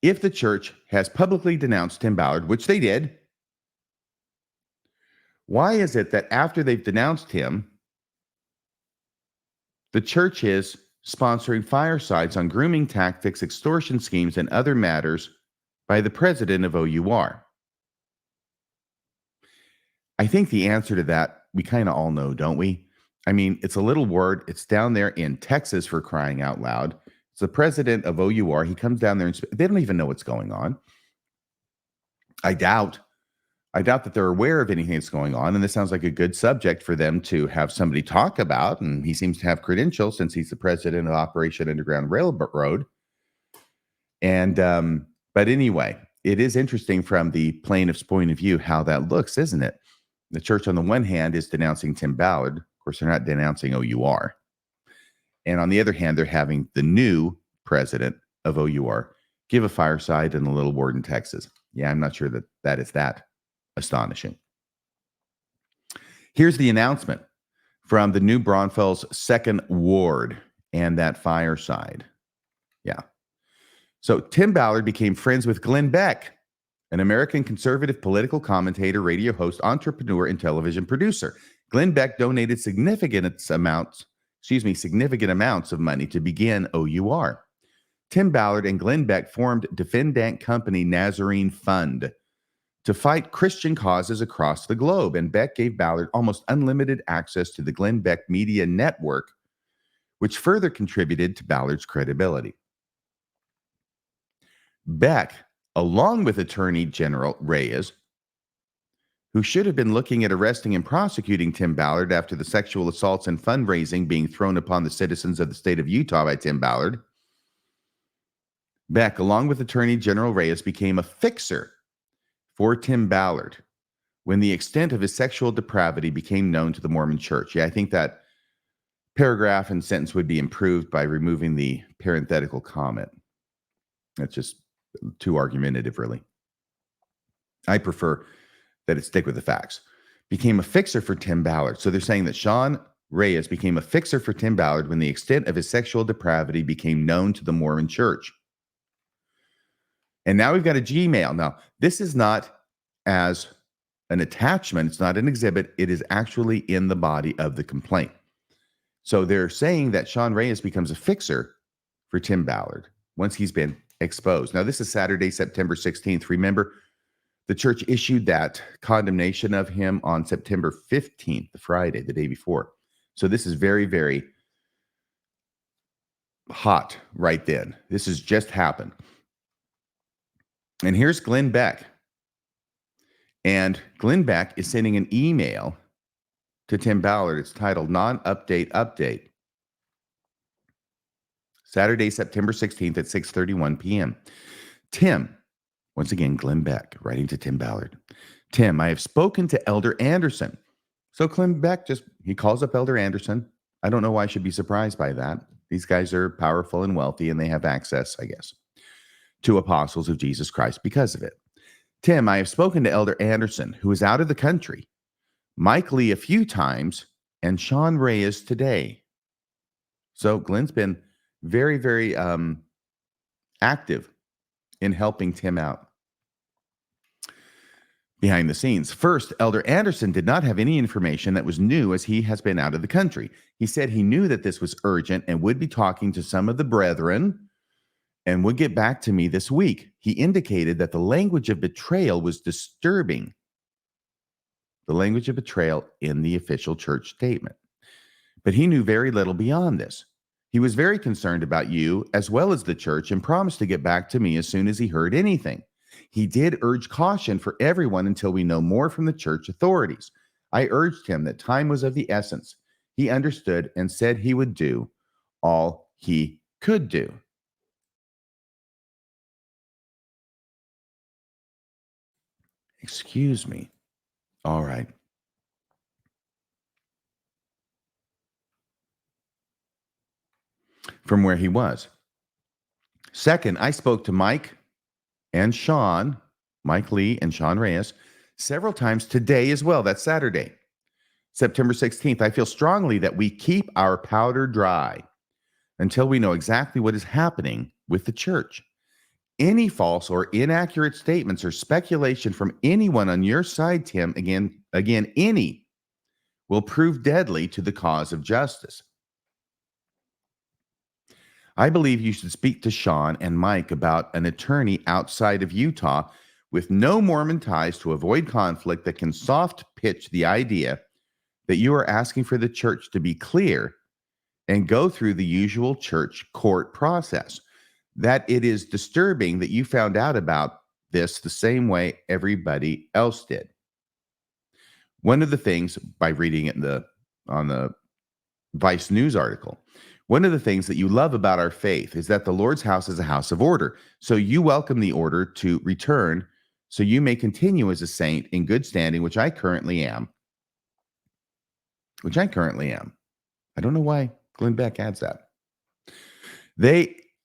if the church has publicly denounced Tim Ballard, which they did, why is it that after they've denounced him, the church is sponsoring firesides on grooming tactics, extortion schemes, and other matters by the president of OUR? I think the answer to that, we kind of all know, don't we? I mean, it's a little word. It's down there in Texas, for crying out loud. It's the president of OUR. He comes down there and they don't even know what's going on. I doubt that they're aware of anything that's going on. And this sounds like a good subject for them to have somebody talk about. And he seems to have credentials since he's the president of Operation Underground Railroad. And, but anyway, it is interesting from the plaintiff's point of view how that looks, isn't it? The church on the one hand is denouncing Tim Ballard. Of course, they're not denouncing OUR. And on the other hand, they're having the new president of OUR give a fireside in a little ward in Texas. Yeah, I'm not sure that that is that astonishing. Here's the announcement from the new Braunfels Second Ward and that fireside. Yeah. So Tim Ballard became friends with Glenn Beck, an American conservative political commentator, radio host, entrepreneur, and television producer. Glenn Beck donated significant amounts of money to begin OUR. Tim Ballard and Glenn Beck formed defendant company Nazarene Fund to fight Christian causes across the globe, and Beck gave Ballard almost unlimited access to the Glenn Beck Media Network, which further contributed to Ballard's credibility. Beck, along with Attorney General Reyes, who should have been looking at arresting and prosecuting Tim Ballard after the sexual assaults and fundraising being thrown upon the citizens of the state of Utah by Tim Ballard, Beck, along with Attorney General Reyes, became a fixer for Tim Ballard when the extent of his sexual depravity became known to the Mormon church. Yeah, I think that paragraph and sentence would be improved by removing the parenthetical comment. That's just too argumentative, really. I prefer that it stick with the facts. Became a fixer for Tim Ballard. So they're saying that Sean Reyes became a fixer for Tim Ballard when the extent of his sexual depravity became known to the Mormon church. And now we've got a Gmail. Now, this is not as an attachment. It's not an exhibit. It is actually in the body of the complaint. So they're saying that Sean Reyes becomes a fixer for Tim Ballard once he's been exposed. Now, this is Saturday, September 16th. Remember, the church issued that condemnation of him on September 15th, the Friday, the day before. So this is very, very hot right then. This has just happened. And here's Glenn Beck. And Glenn Beck is sending an email to Tim Ballard. It's titled Non-Update Update. Saturday, September 16th at 6:31 p.m. Tim, once again, Glenn Beck writing to Tim Ballard. Tim, I have spoken to Elder Anderson. So Glenn Beck he calls up Elder Anderson. I don't know why I should be surprised by that. These guys are powerful and wealthy, and they have access, I guess, to apostles of Jesus Christ because of it. Tim, I have spoken to Elder Anderson, who is out of the country, Mike Lee a few times, and Sean Reyes today. So Glenn's been very, very active in helping Tim out behind the scenes. First, Elder Anderson did not have any information that was new as he has been out of the country. He said he knew that this was urgent and would be talking to some of the brethren and would get back to me this week. He indicated that the language of betrayal was disturbing. The language of betrayal in the official church statement. But he knew very little beyond this. He was very concerned about you as well as the church and promised to get back to me as soon as he heard anything. He did urge caution for everyone until we know more from the church authorities. I urged him that time was of the essence. He understood and said he would do all he could do. Excuse me. All right. From where he was. Second, I spoke to Mike Lee and Sean Reyes, several times today as well. That's Saturday, September 16th. I feel strongly that we keep our powder dry until we know exactly what is happening with the church. Any false or inaccurate statements or speculation from anyone on your side, Tim, again, any, will prove deadly to the cause of justice. I believe you should speak to Sean and Mike about an attorney outside of Utah with no Mormon ties to avoid conflict that can soft pitch the idea that you are asking for the church to be clear and go through the usual church court process. That it is disturbing that you found out about this the same way everybody else did. One of the things, by reading it on the Vice News article, one of the things that you love about our faith is that the Lord's house is a house of order. So you welcome the order to return so you may continue as a saint in good standing, which I currently am. I don't know why Glenn Beck adds that.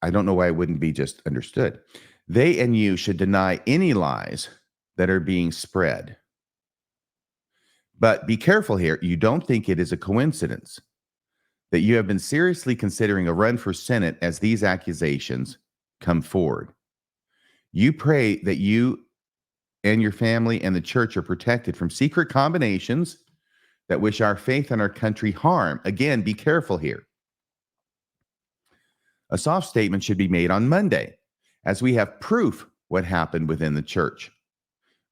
I don't know why it wouldn't be just understood. They and you should deny any lies that are being spread. But be careful here. You don't think it is a coincidence that you have been seriously considering a run for Senate as these accusations come forward. You pray that you and your family and the church are protected from secret combinations that wish our faith and our country harm. Again, be careful here. A soft statement should be made on Monday, as we have proof what happened within the church.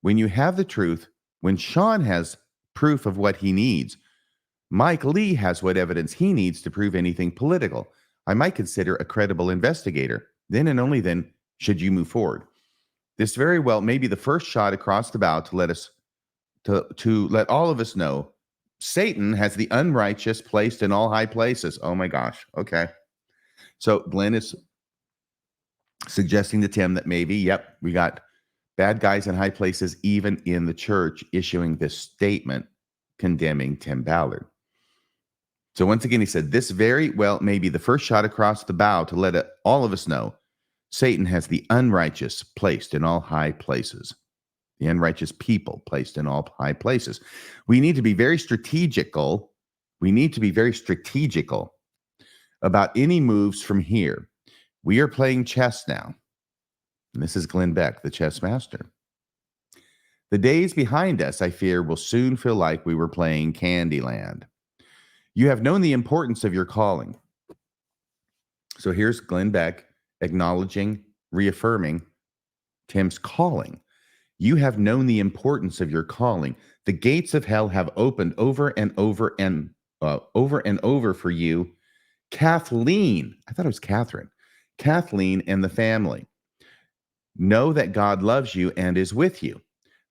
When you have the truth, when Sean has proof of what he needs, Mike Lee has what evidence he needs to prove anything political. I might consider a credible investigator. Then and only then should you move forward. This very well may be the first shot across the bow to let all of us know Satan has the unrighteous placed in all high places. Oh my gosh. Okay. So Glenn is suggesting to Tim that maybe, we got bad guys in high places, even in the church, issuing this statement condemning Tim Ballard. So once again, he said, this very well may be the first shot across the bow to let all of us know Satan has the unrighteous placed in all high places. The unrighteous people placed in all high places. We need to be very strategical. About any moves from here. We are playing chess now. And this is Glenn Beck, the chess master. The days behind us, I fear, will soon feel like we were playing Candyland. You have known the importance of your calling. So here's Glenn Beck acknowledging, reaffirming Tim's calling. You have known the importance of your calling. The gates of hell have opened over and over and over for you, Kathleen. I thought it was Catherine. Kathleen and the family. Know that God loves you and is with you.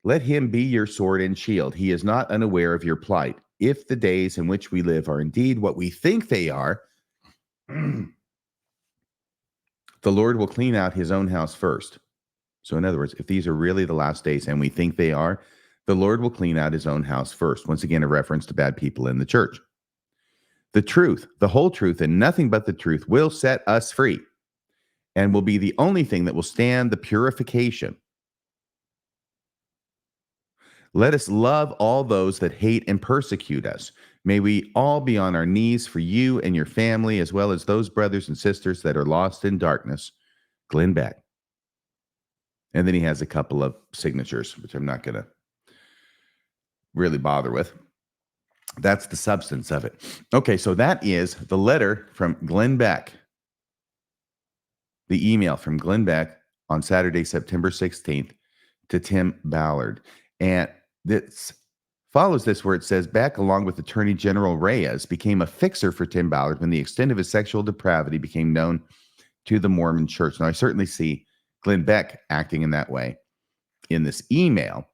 Let him be your sword and shield. He is not unaware of your plight. If the days in which we live are indeed what we think they are, the Lord will clean out his own house first. So in other words, if these are really the last days and we think they are, the Lord will clean out his own house first. Once again, a reference to bad people in the church. The truth, the whole truth, and nothing but the truth will set us free and will be the only thing that will stand the purification. Let us love all those that hate and persecute us. May we all be on our knees for you and your family, as well as those brothers and sisters that are lost in darkness. Glenn Beck. And then he has a couple of signatures, which I'm not going to really bother with. That's the substance of it. Okay, so that is the letter from Glenn Beck. The email from Glenn Beck on Saturday, September 16th to Tim Ballard. And this follows this where it says, Beck, along with Attorney General Reyes, became a fixer for Tim Ballard when the extent of his sexual depravity became known to the Mormon church. Now, I certainly see Glenn Beck acting in that way in this email.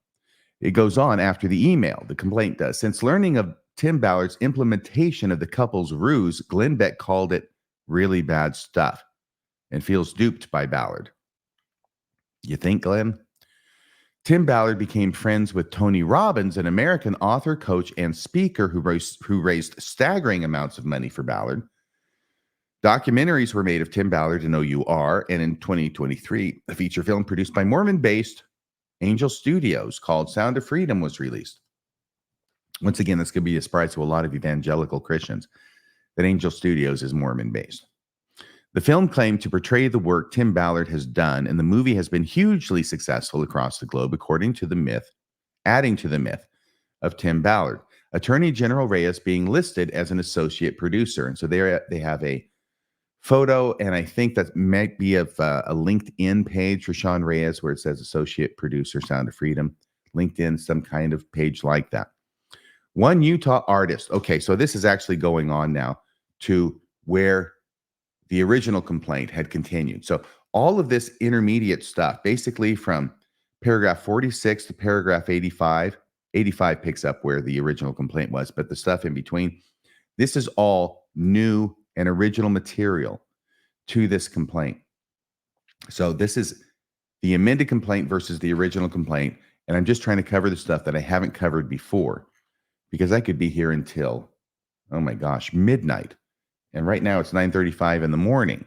It goes on after the email, the complaint does. Since learning of Tim Ballard's implementation of the couple's ruse, Glenn Beck called it really bad stuff and feels duped by Ballard. You think, Glenn? Tim Ballard became friends with Tony Robbins, an American author, coach, and speaker who raised staggering amounts of money for Ballard. Documentaries were made of Tim Ballard and OUR, and in 2023, a feature film produced by Mormon-based Angel Studios called Sound of Freedom was released. Once again, this could be a surprise to a lot of evangelical Christians that Angel Studios is Mormon-based. The film claimed to portray the work Tim Ballard has done, and the movie has been hugely successful across the globe, according to the myth, adding to the myth of Tim Ballard. Attorney General Reyes being listed as an associate producer. And so they have a photo, and I think that might be of a LinkedIn page for Sean Reyes where it says associate producer, Sound of Freedom. LinkedIn, some kind of page like that. One Utah artist. Okay, so this is actually going on now to where the original complaint had continued. So all of this intermediate stuff, basically from paragraph 46 to paragraph 85, 85 picks up where the original complaint was, but the stuff in between, this is all new and original material to this complaint. So this is the amended complaint versus the original complaint. And I'm just trying to cover the stuff that I haven't covered before, because I could be here until, oh my gosh, midnight. And right now it's 9:35 in the morning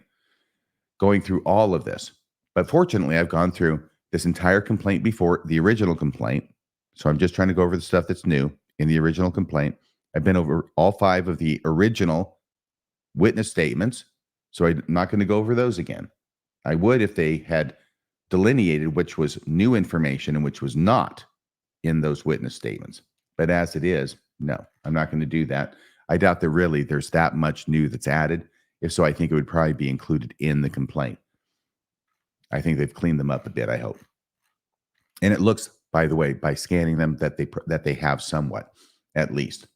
going through all of this. But fortunately, I've gone through this entire complaint before the original complaint. So I'm just trying to go over the stuff that's new in the original complaint. I've been over all 5 of the original witness statements. So I'm not going to go over those again. I would if they had delineated which was new information and which was not in those witness statements. But as it is, no, I'm not going to do that. I doubt that really there's that much new that's added. If so, I think it would probably be included in the complaint. I think they've cleaned them up a bit, I hope. And it looks, by the way, by scanning them, that they have somewhat, at least.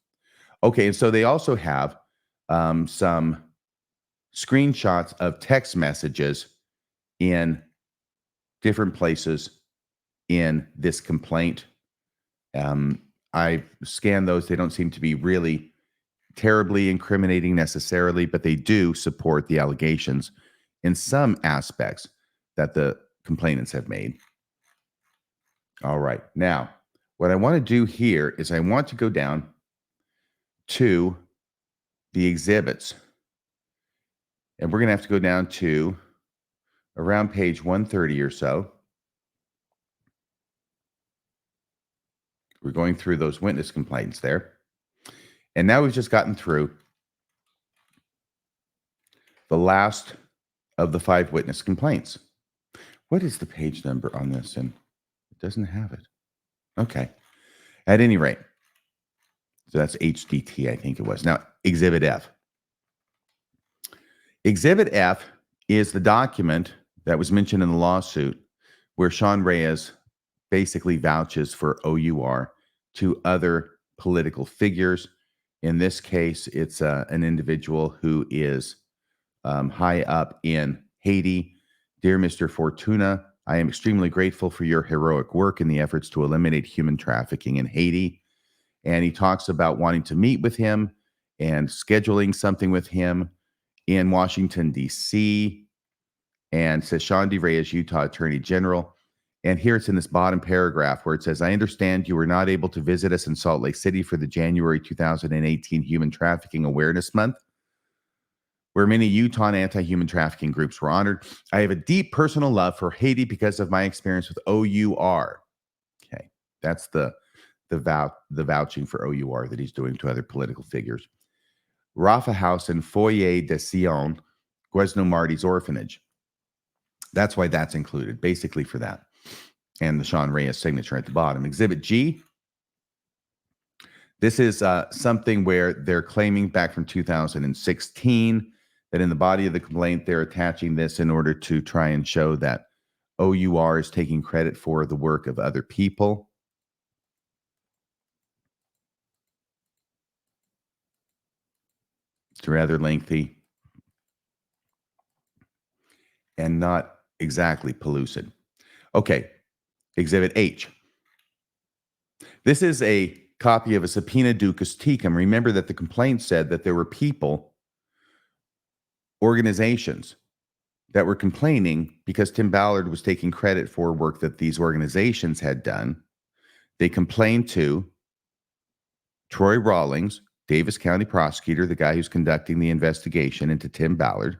Okay, and so they also have some screenshots of text messages in different places in this complaint. I scanned those. They don't seem to be really terribly incriminating necessarily, but they do support the allegations in some aspects that the complainants have made. All right. Now, what I want to do here is I want to go down to the exhibits. And we're going to have to go down to around page 130 or so. We're going through those witness complaints there. And now we've just gotten through the last of the 5 witness complaints. What is the page number on this? And it doesn't have it. Okay. At any rate, so that's HDT, I think it was. Now, Exhibit F. Exhibit F is the document that was mentioned in the lawsuit where Sean Reyes basically vouches for OUR to other political figures. In this case, it's an individual who is high up in Haiti. Dear Mr. Fortuna, I am extremely grateful for your heroic work in the efforts to eliminate human trafficking in Haiti. And he talks about wanting to meet with him and scheduling something with him in Washington, D.C., and says Sean D. Reyes, Utah Attorney General. And here it's in this bottom paragraph where it says, I understand you were not able to visit us in Salt Lake City for the January 2018 Human Trafficking Awareness Month, where many Utah anti-human trafficking groups were honored. I have a deep personal love for Haiti because of my experience with OUR. Okay, that's the vouching for OUR that he's doing to other political figures. Rafa House and Foyer de Sion, Guesno Marty's orphanage. That's why that's included, basically for that. And the Sean Reyes signature at the bottom. Exhibit G. This is something where they're claiming back from 2016 that in the body of the complaint, they're attaching this in order to try and show that OUR is taking credit for the work of other people. It's rather lengthy and not exactly pellucid. Okay, Exhibit H. This is a copy of a subpoena ducis tecum. Remember that the complaint said that there were people, organizations, that were complaining because Tim Ballard was taking credit for work that these organizations had done. They complained to Troy Rawlings, Davis County prosecutor, the guy who's conducting the investigation into Tim Ballard.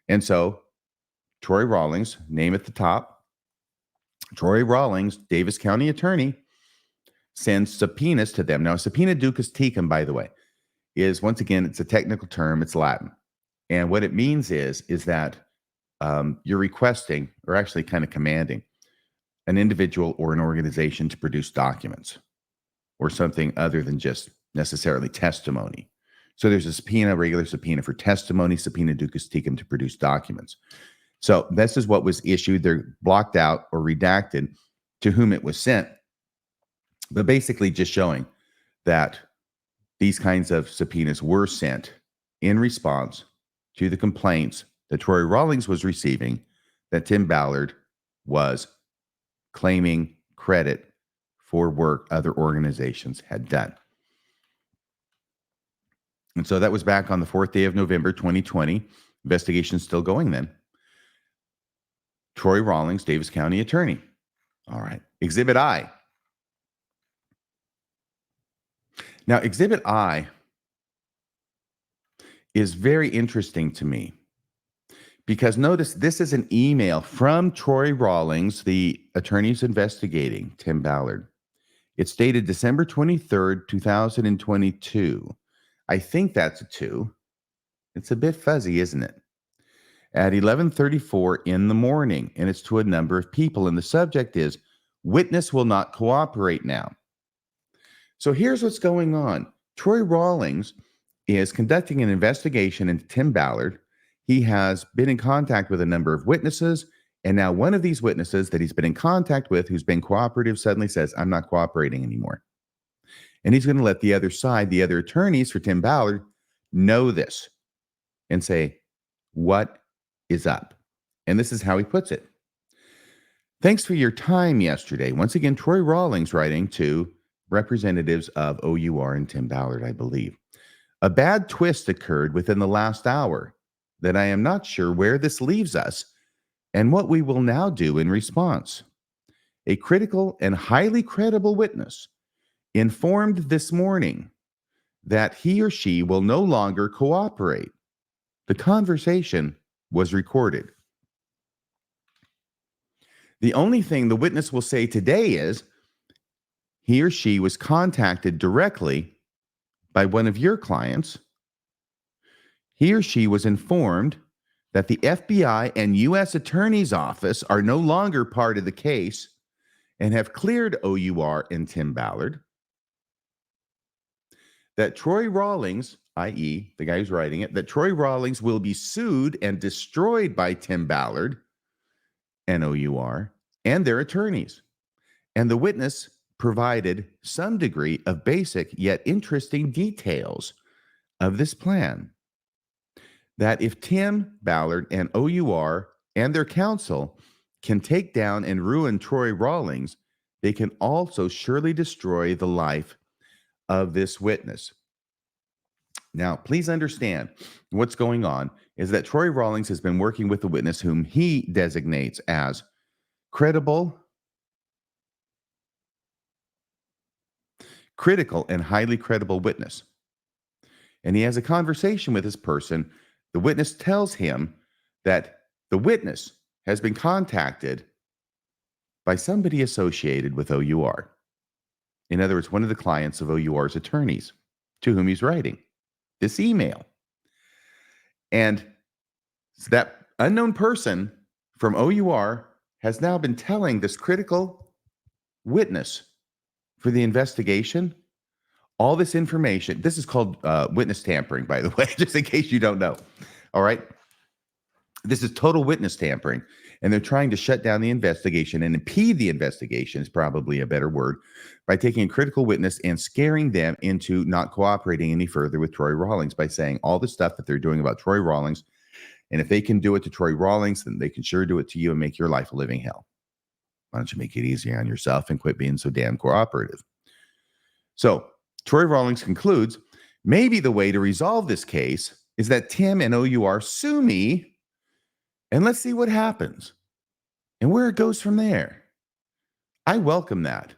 And so Troy Rawlings, name at the top, Troy Rawlings, Davis County attorney, sends subpoenas to them. Now, subpoena ducis tecum, by the way, is, once again, it's a technical term. It's Latin. And what it means is that you're requesting, or actually kind of commanding, an individual or an organization to produce documents or something other than just necessarily testimony. So there's a subpoena, regular subpoena for testimony, subpoena ducis tecum to produce documents. So this is what was issued. They're blocked out or redacted to whom it was sent, but basically just showing that these kinds of subpoenas were sent in response to the complaints that Troy Rawlings was receiving that Tim Ballard was claiming credit for work other organizations had done. And so that was back on the 4th day of November, 2020. Investigation still going then. Troy Rawlings, Davis County attorney. All right. Exhibit I. Now, Exhibit I is very interesting to me because notice this is an email from Troy Rawlings, the attorneys investigating Tim Ballard. It's dated December 23rd, 2022. I think that's a 2. It's a bit fuzzy, isn't it? At 11:34 in the morning, and it's to a number of people. And the subject is, witness will not cooperate now. So here's what's going on. Troy Rawlings is conducting an investigation into Tim Ballard. He has been in contact with a number of witnesses, and now one of these witnesses that he's been in contact with, who's been cooperative, suddenly says, I'm not cooperating anymore. And he's going to let the other side, the other attorneys for Tim Ballard, know this and say, what is up? And this is how he puts it. Thanks for your time yesterday. Once again, Troy Rawlings writing to representatives of OUR and Tim Ballard, I believe. A bad twist occurred within the last hour that I am not sure where this leaves us and what we will now do in response. A critical and highly credible witness informed this morning that he or she will no longer cooperate. The conversation was recorded. The only thing the witness will say today is he or she was contacted directly by one of your clients. He or she was informed that the FBI and U.S. Attorney's Office are no longer part of the case and have cleared OUR and Tim Ballard. That Troy Rawlings i.e., the guy who's writing it, that Troy Rawlings will be sued and destroyed by Tim Ballard, NOUR, and their attorneys. And the witness provided some degree of basic yet interesting details of this plan. That if Tim Ballard and OUR and their counsel can take down and ruin Troy Rawlings, they can also surely destroy the life of this witness. Now, please understand what's going on is that Troy Rawlings has been working with the witness whom he designates as critical and highly credible witness. And he has a conversation with this person. The witness tells him that the witness has been contacted by somebody associated with OUR. In other words, one of the clients of OUR's attorneys to whom he's writing this email. And that unknown person from OUR has now been telling this critical witness for the investigation all this information. This is called witness tampering, by the way, just in case you don't know. All right. This is total witness tampering. And they're trying to shut down the investigation and impede the investigation is probably a better word by taking a critical witness and scaring them into not cooperating any further with Troy Rawlings by saying all the stuff that they're doing about Troy Rawlings. And if they can do it to Troy Rawlings, then they can sure do it to you and make your life a living hell. Why don't you make it easier on yourself and quit being so damn cooperative? So Troy Rawlings concludes, maybe the way to resolve this case is that Tim and OUR sue me and let's see what happens and where it goes from there. I welcome that.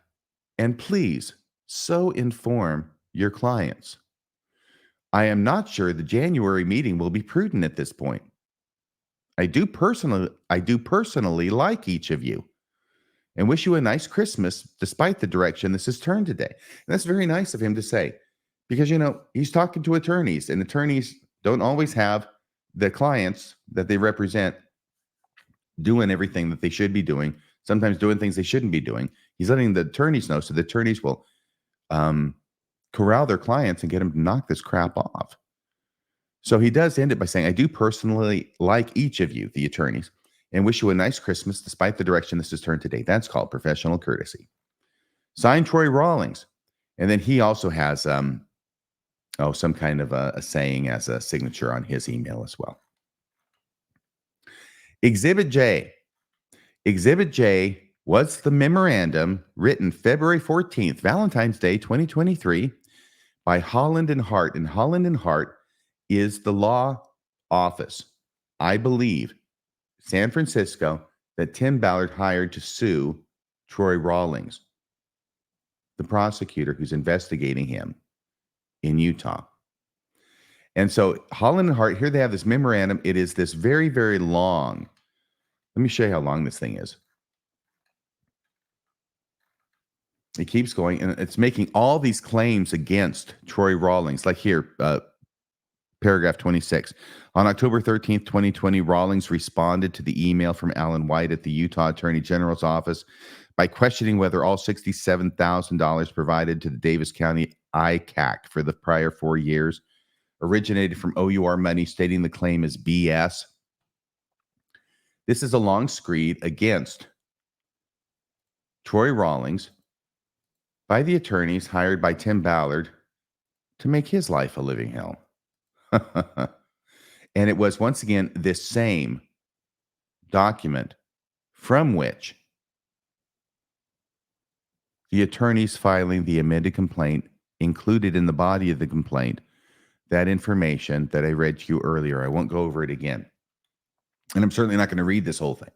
And please so inform your clients. I am not sure the January meeting will be prudent at this point. I do personally like each of you and wish you a nice Christmas despite the direction this has turned today. And that's very nice of him to say because, he's talking to attorneys and attorneys don't always have the clients that they represent doing everything that they should be doing, sometimes doing things they shouldn't be doing. He's letting the attorneys know so the attorneys will corral their clients and get them to knock this crap off. So he does end it by saying, I do personally like each of you, the attorneys, and wish you a nice Christmas despite the direction this has turned today. That's called professional courtesy. Signed, Troy Rawlings. And then he also has some kind of a saying as a signature on his email as well. Exhibit J. Exhibit J was the memorandum written February 14th, Valentine's Day, 2023, by Holland and Hart. And Holland and Hart is the law office, I believe, San Francisco, that Tim Ballard hired to sue Troy Rawlings, the prosecutor who's investigating him in Utah. And so Holland and Hart, here they have this memorandum. It is this very, very long. Let me show you how long this thing is. It keeps going, and it's making all these claims against Troy Rawlings. Like here, paragraph 26. On October 13th, 2020, Rawlings responded to the email from Alan White at the Utah Attorney General's office by questioning whether all $67,000 provided to the Davis County ICAC for the prior 4 years originated from OUR money, stating the claim is BS. This is a long screed against Troy Rawlings by the attorneys hired by Tim Ballard to make his life a living hell. And it was, once again, this same document from which the attorneys filing the amended complaint included in the body of the complaint that information that I read to you earlier. I won't go over it again. And I'm certainly not going to read this whole thing.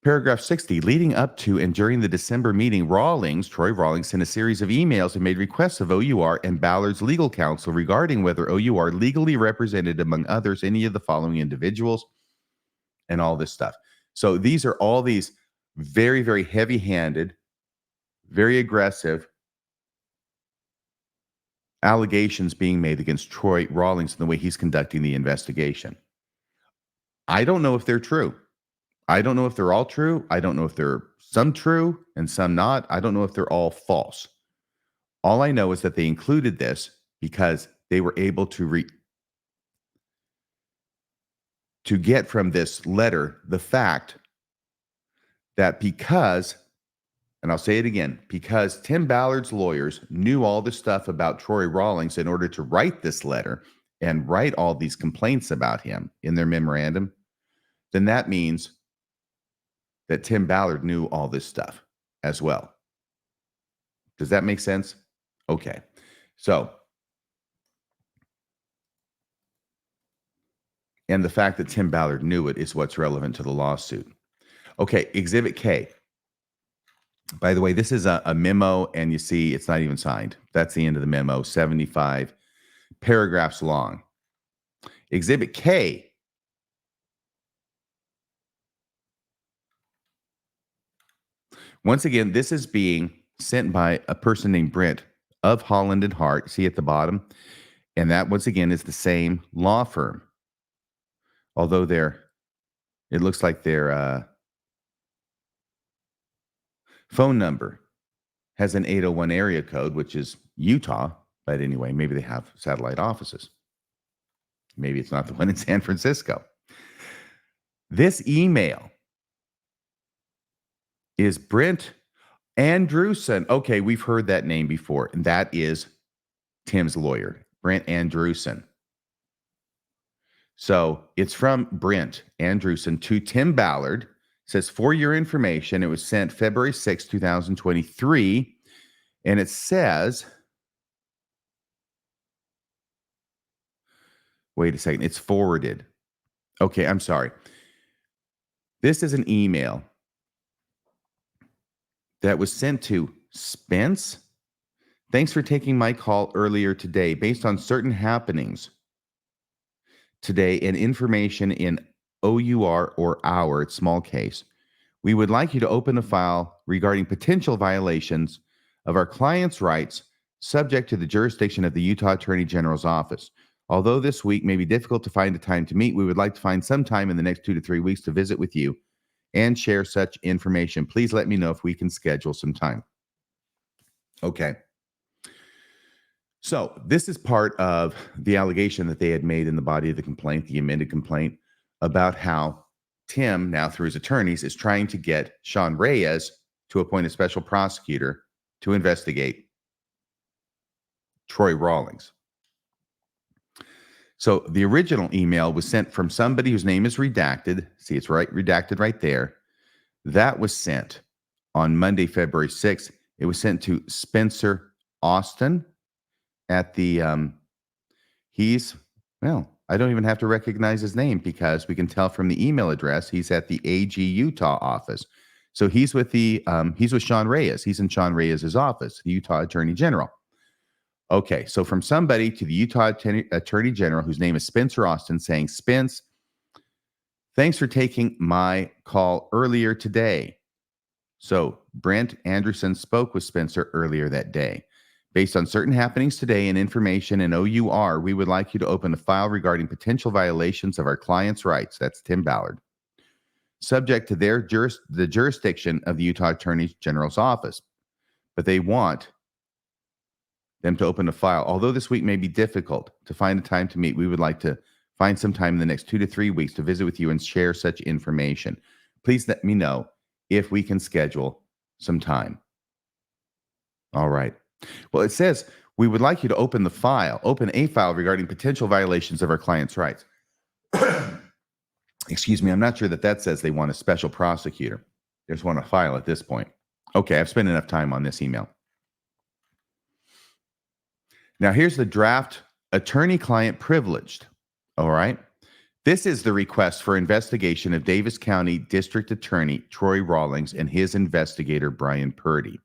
Paragraph 60, leading up to and during the December meeting, Troy Rawlings, sent a series of emails and made requests of OUR and Ballard's legal counsel regarding whether OUR legally represented, among others, any of the following individuals and all this stuff. So these are all these very, very heavy-handed, very aggressive allegations being made against Troy Rawlings in the way he's conducting the investigation. I don't know if they're true. I don't know if they're all true. I don't know if they're some true and some not. I don't know if they're all false. All I know is that they included this because they were able to get from this letter the fact that and I'll say it again, because Tim Ballard's lawyers knew all the stuff about Troy Rawlings in order to write this letter and write all these complaints about him in their memorandum, then that means that Tim Ballard knew all this stuff as well. Does that make sense? Okay. So, and the fact that Tim Ballard knew it is what's relevant to the lawsuit. Okay, Exhibit K. By the way, this is a memo, and you see it's not even signed. That's the end of the memo, 75 paragraphs long. Exhibit K. Once again, this is being sent by a person named Brent of Holland and Hart. See at the bottom? And that, once again, is the same law firm. Although it looks like their phone number has an 801 area code, which is Utah. But anyway, maybe they have satellite offices. Maybe it's not the one in San Francisco. This email is Brent Andrewson. Okay, we've heard that name before, and that is Tim's lawyer, Brent Andrewson. So it's from Brent Andrewson to Tim Ballard. It says, for your information, it was sent February 6, 2023, and it says, wait a second, it's forwarded. Okay, I'm sorry. This is an email that was sent to Spence. Thanks for taking my call earlier today. Based on certain happenings today and information in OUR or our, it's small case, we would like you to open a file regarding potential violations of our client's rights subject to the jurisdiction of the Utah Attorney General's office. Although this week may be difficult to find a time to meet, we would like to find some time in the next 2 to 3 weeks to visit with you and share such information. Please let me know if we can schedule some time. Okay. So this is part of the allegation that they had made in the body of the complaint, the amended complaint, about how Tim, now through his attorneys, is trying to get Sean Reyes to appoint a special prosecutor to investigate Troy Rawlings. So the original email was sent from somebody whose name is redacted. See, it's right, redacted right there. That was sent on Monday, February 6th. It was sent to Spencer Austin at the, I don't even have to recognize his name because we can tell from the email address, he's at the AG Utah office. So he's with he's with Sean Reyes. He's in Sean Reyes' office, the Utah Attorney General. Okay, so from somebody to the Utah Attorney General, whose name is Spencer Austin, saying, Spence, thanks for taking my call earlier today. So Brent Anderson spoke with Spencer earlier that day. Based on certain happenings today and information in OUR, we would like you to open a file regarding potential violations of our client's rights. That's Tim Ballard. Subject to the jurisdiction of the Utah Attorney General's office. But they want them to open a file. Although this week may be difficult to find a time to meet, we would like to find some time in the next 2 to 3 weeks to visit with you and share such information. Please let me know if we can schedule some time. All right. Well, it says we would like you to open a file regarding potential violations of our client's rights. Excuse me, I'm not sure that says they want a special prosecutor. They just want a file at this point. Okay, I've spent enough time on this email. Now, here's the draft attorney-client privileged. All right. This is the request for investigation of Davis County District Attorney Troy Rawlings and his investigator, Brian Purdy.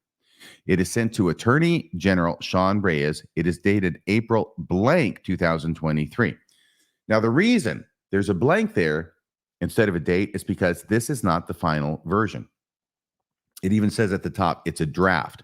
It is sent to Attorney General Sean Reyes. It is dated April 2023. Now, the reason there's a blank there instead of a date is because this is not the final version. It even says at the top, it's a draft.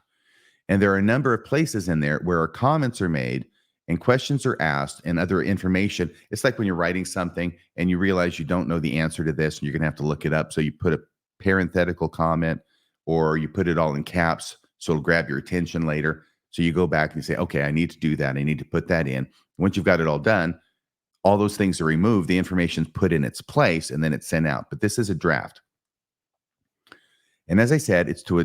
And there are a number of places in there where comments are made and questions are asked and other information. It's like when you're writing something and you realize you don't know the answer to this and you're going to have to look it up. So you put a parenthetical comment or you put it all in caps so it'll grab your attention later. So you go back and you say, okay, I need to do that. I need to put that in. Once you've got it all done, all those things are removed. The information's put in its place, and then it's sent out. But this is a draft. And as I said, it's to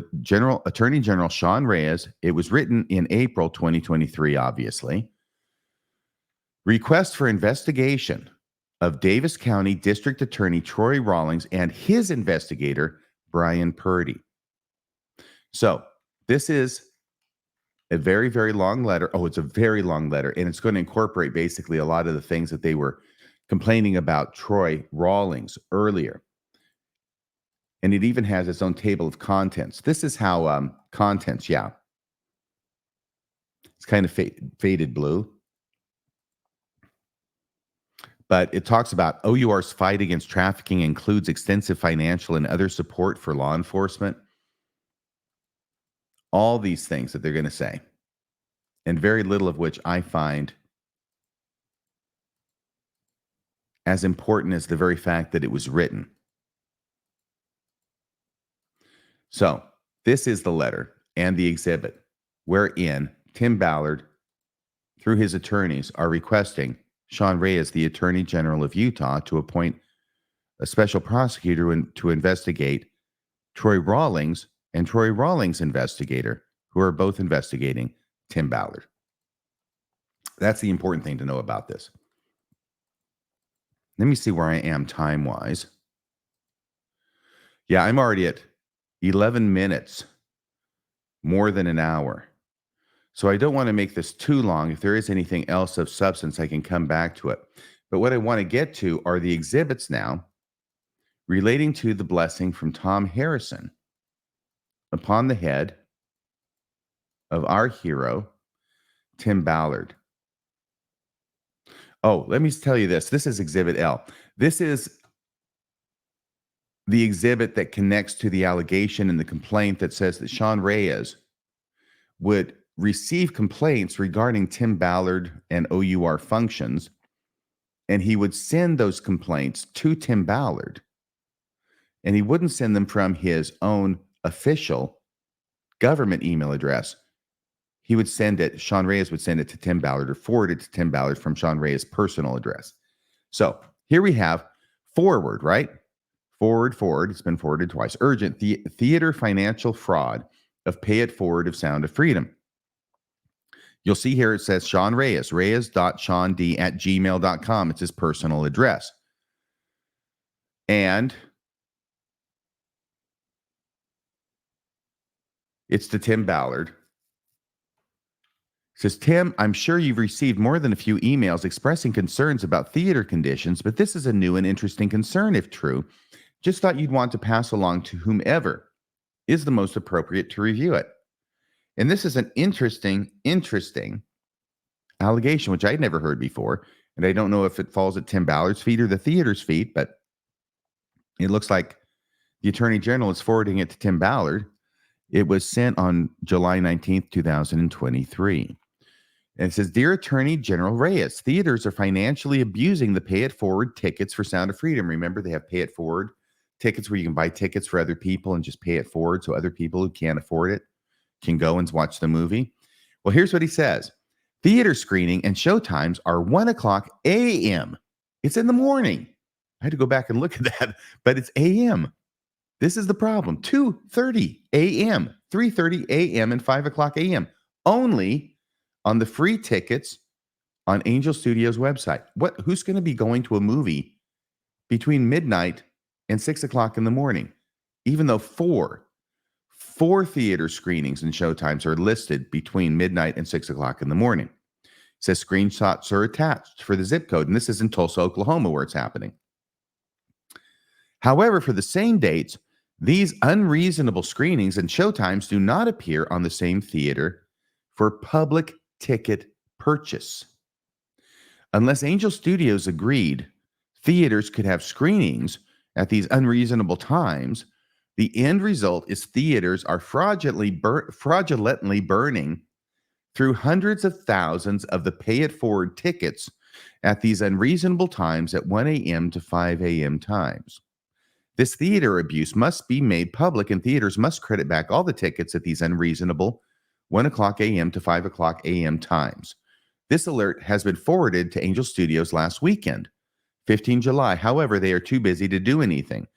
Attorney General Sean Reyes. It was written in April 2023, obviously. Request for investigation of Davis County District Attorney Troy Rawlings and his investigator, Brian Purdy. So this is a very, very long letter. Oh, it's a very long letter, and it's going to incorporate basically a lot of the things that they were complaining about Troy Rawlings earlier. And it even has its own table of contents. This is how contents, yeah. It's kind of faded blue. But it talks about OUR's fight against trafficking includes extensive financial and other support for law enforcement. All these things that they're going to say. And very little of which I find as important as the very fact that it was written. So this is the letter and the exhibit wherein Tim Ballard, through his attorneys, are requesting Sean Reyes, the Attorney General of Utah, to appoint a special prosecutor to investigate Troy Rawlings and Troy Rawlings' investigator, who are both investigating Tim Ballard. That's the important thing to know about this. Let me see where I am time-wise. Yeah, I'm already at 11 minutes, more than an hour. So I don't want to make this too long. If there is anything else of substance, I can come back to it. But what I want to get to are the exhibits now relating to the blessing from Tom Harrison upon the head of our hero, Tim Ballard. Oh, let me tell you this. This is Exhibit L. This is the exhibit that connects to the allegation and the complaint that says that Sean Reyes would receive complaints regarding Tim Ballard and OUR functions, and he would send those complaints to Tim Ballard, and he wouldn't send them from his own official government email address. He would send it, Sean Reyes would send it to Tim Ballard or forward it to Tim Ballard from Sean Reyes' personal address. So here we have forward, right? Forward, it's been forwarded twice. Urgent, theater financial fraud of pay it forward of Sound of Freedom. You'll see here it says Sean Reyes, reyes.seand@gmail.com. It's his personal address. And it's to Tim Ballard. It says, Tim, I'm sure you've received more than a few emails expressing concerns about theater conditions, but this is a new and interesting concern if true. Just thought you'd want to pass along to whomever is the most appropriate to review it. And this is an interesting allegation, which I'd never heard before. And I don't know if it falls at Tim Ballard's feet or the theater's feet, but it looks like the Attorney General is forwarding it to Tim Ballard. It was sent on July 19th, 2023. And it says, Dear Attorney General Reyes, theaters are financially abusing the pay it forward tickets for Sound of Freedom. Remember, they have pay it forward tickets where you can buy tickets for other people and just pay it forward so other people who can't afford it can go and watch the movie. Well, here's what he says. Theater screening and showtimes are 1 o'clock a.m. It's in the morning. I had to go back and look at that, but it's a.m. This is the problem. 2:30 a.m., 3:30 a.m., and 5 o'clock a.m. Only on the free tickets on Angel Studios website. Who's going to be going to a movie between midnight and 6 o'clock in the morning? Even though four theater screenings and showtimes are listed between midnight and 6 o'clock in the morning. It says screenshots are attached for the zip code, and this is in Tulsa, Oklahoma, where it's happening. However, for the same dates, these unreasonable screenings and showtimes do not appear on the same theater for public ticket purchase. Unless Angel Studios agreed theaters could have screenings at these unreasonable times, the end result is theaters are fraudulently burning through hundreds of thousands of the pay-it-forward tickets at these unreasonable times at 1 a.m. to 5 a.m. times. This theater abuse must be made public, and theaters must credit back all the tickets at these unreasonable 1 o'clock a.m. to 5 o'clock a.m. times. This alert has been forwarded to Angel Studios last weekend, 15 July. However, they are too busy to do anything.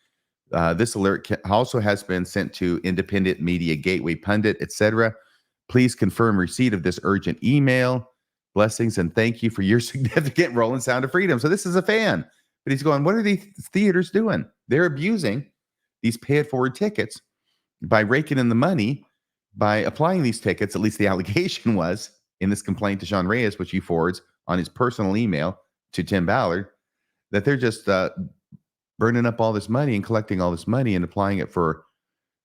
This alert also has been sent to Independent Media Gateway Pundit, etc. Please confirm receipt of this urgent email. Blessings and thank you for your significant role in Sound of Freedom. So this is a fan, but he's going, what are these theaters doing? They're abusing these pay-it-forward tickets by raking in the money, by applying these tickets. At least the allegation was in this complaint to Sean Reyes, which he forwards on his personal email to Tim Ballard, that they're just burning up all this money and collecting all this money and applying it for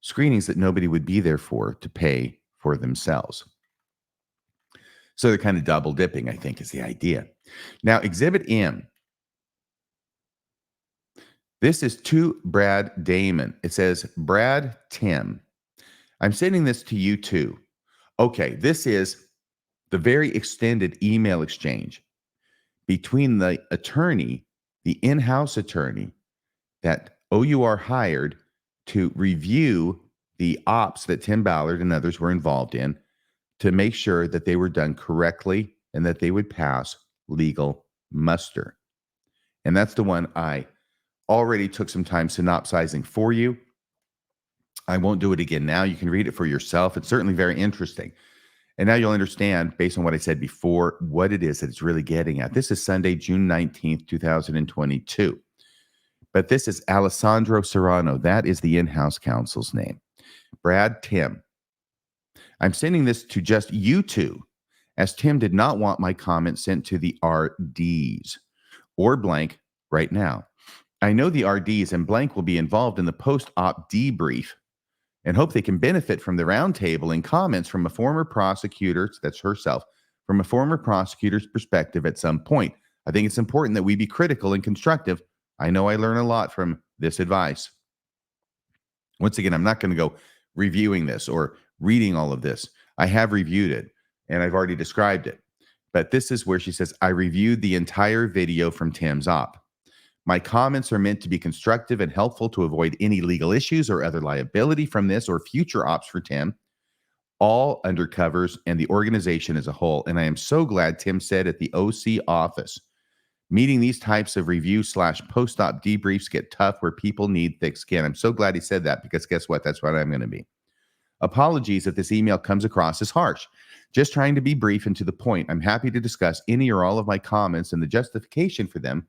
screenings that nobody would be there for to pay for themselves. So they're kind of double dipping, I think, is the idea. Now, Exhibit M. This is to Brad Damon. It says, Brad Tim, I'm sending this to you too. Okay, this is the very extended email exchange between the attorney, the in-house attorney that OUR hired to review the ops that Tim Ballard and others were involved in to make sure that they were done correctly and that they would pass legal muster. And that's the one I already took some time synopsizing for you. I won't do it again now. You can read it for yourself. It's certainly very interesting. And now you'll understand, based on what I said before, what it is that it's really getting at. This is Sunday, June 19th, 2022. But this is Alessandro Serrano. That is the in-house counsel's name. Brad Tim. I'm sending this to just you two, as Tim did not want my comment sent to the RDs or blank right now. I know the RDs and blank will be involved in the post-op debrief and hope they can benefit from the roundtable and comments from a former prosecutor, that's herself, from a former prosecutor's perspective at some point. I think it's important that we be critical and constructive. I know I learn a lot from this advice. Once again, I'm not going to go reviewing this or reading all of this. I have reviewed it and I've already described it. But this is where she says, I reviewed the entire video from Tim's op. My comments are meant to be constructive and helpful to avoid any legal issues or other liability from this or future ops for Tim, all undercovers, and the organization as a whole. And I am so glad Tim said at the OC office, meeting these types of review/post-op debriefs get tough where people need thick skin. I'm so glad he said that because guess what? That's what I'm going to be. Apologies if this email comes across as harsh. Just trying to be brief and to the point. I'm happy to discuss any or all of my comments and the justification for them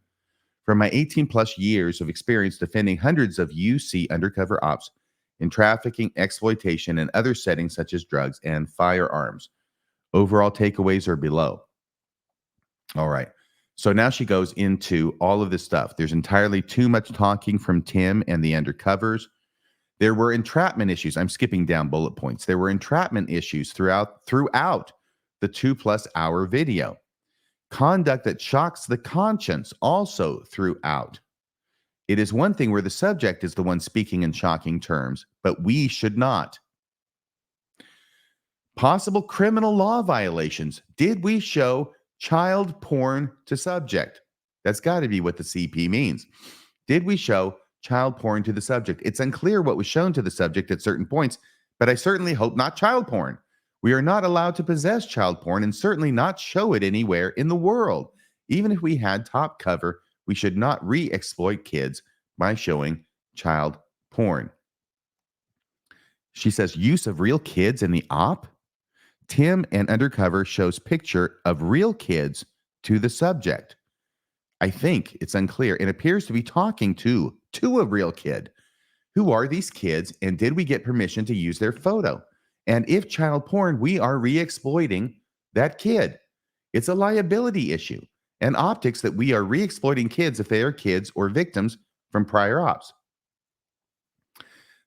from my 18 plus years of experience defending hundreds of UC undercover ops in trafficking, exploitation, and other settings such as drugs and firearms. Overall takeaways are below. All right. So now she goes into all of this stuff. There's entirely too much talking from Tim and the undercovers. There were entrapment issues. I'm skipping down bullet points. There were entrapment issues throughout the 2+ hour video. Conduct that shocks the conscience also throughout. It is one thing where the subject is the one speaking in shocking terms, but we should not. Possible criminal law violations. Did we show child porn to subject? That's got to be what the CP means. Did we show child porn to the subject? It's unclear what was shown to the subject at certain points, but I certainly hope not child porn. We are not allowed to possess child porn and certainly not show it anywhere in the world. Even if we had top cover, we should not re-exploit kids by showing child porn. She says, use of real kids in the op. Tim and undercover shows picture of real kids to the subject. I think it's unclear. It appears to be talking to a real kid. Who are these kids and did we get permission to use their photo? And if child porn, we are re-exploiting that kid. It's a liability issue and optics that we are re-exploiting kids if they are kids or victims from prior ops.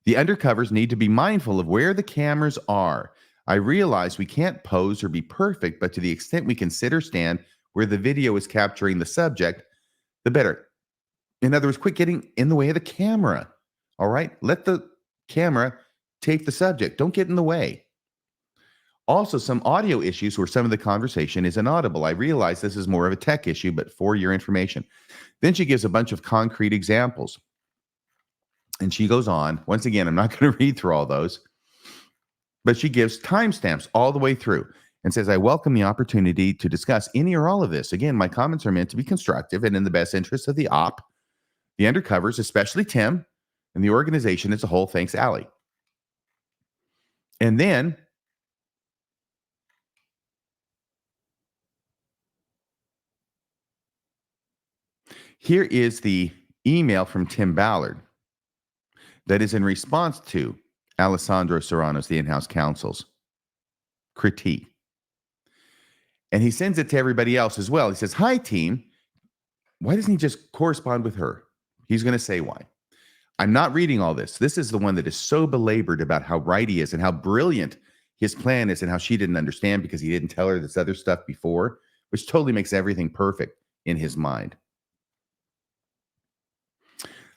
The undercovers need to be mindful of where the cameras are. I realize we can't pose or be perfect, but to the extent we can sit or stand where the video is capturing the subject, the better. In other words, quit getting in the way of the camera. All right? Let the camera take the subject. Don't get in the way. Also, some audio issues where some of the conversation is inaudible. I realize this is more of a tech issue, but for your information. Then she gives a bunch of concrete examples. And she goes on. Once again, I'm not going to read through all those. But she gives timestamps all the way through and says, I welcome the opportunity to discuss any or all of this. Again, my comments are meant to be constructive and in the best interest of the the undercovers, especially Tim, and the organization as a whole. Thanks, Allie. And then here is the email from Tim Ballard that is in response to Alessandro Serrano's, the in-house counsel's critique. And he sends it to everybody else as well. He says, hi, team. Why doesn't he just correspond with her? He's going to say why. I'm not reading all this. This is the one that is so belabored about how right he is and how brilliant his plan is and how she didn't understand because he didn't tell her this other stuff before, which totally makes everything perfect in his mind.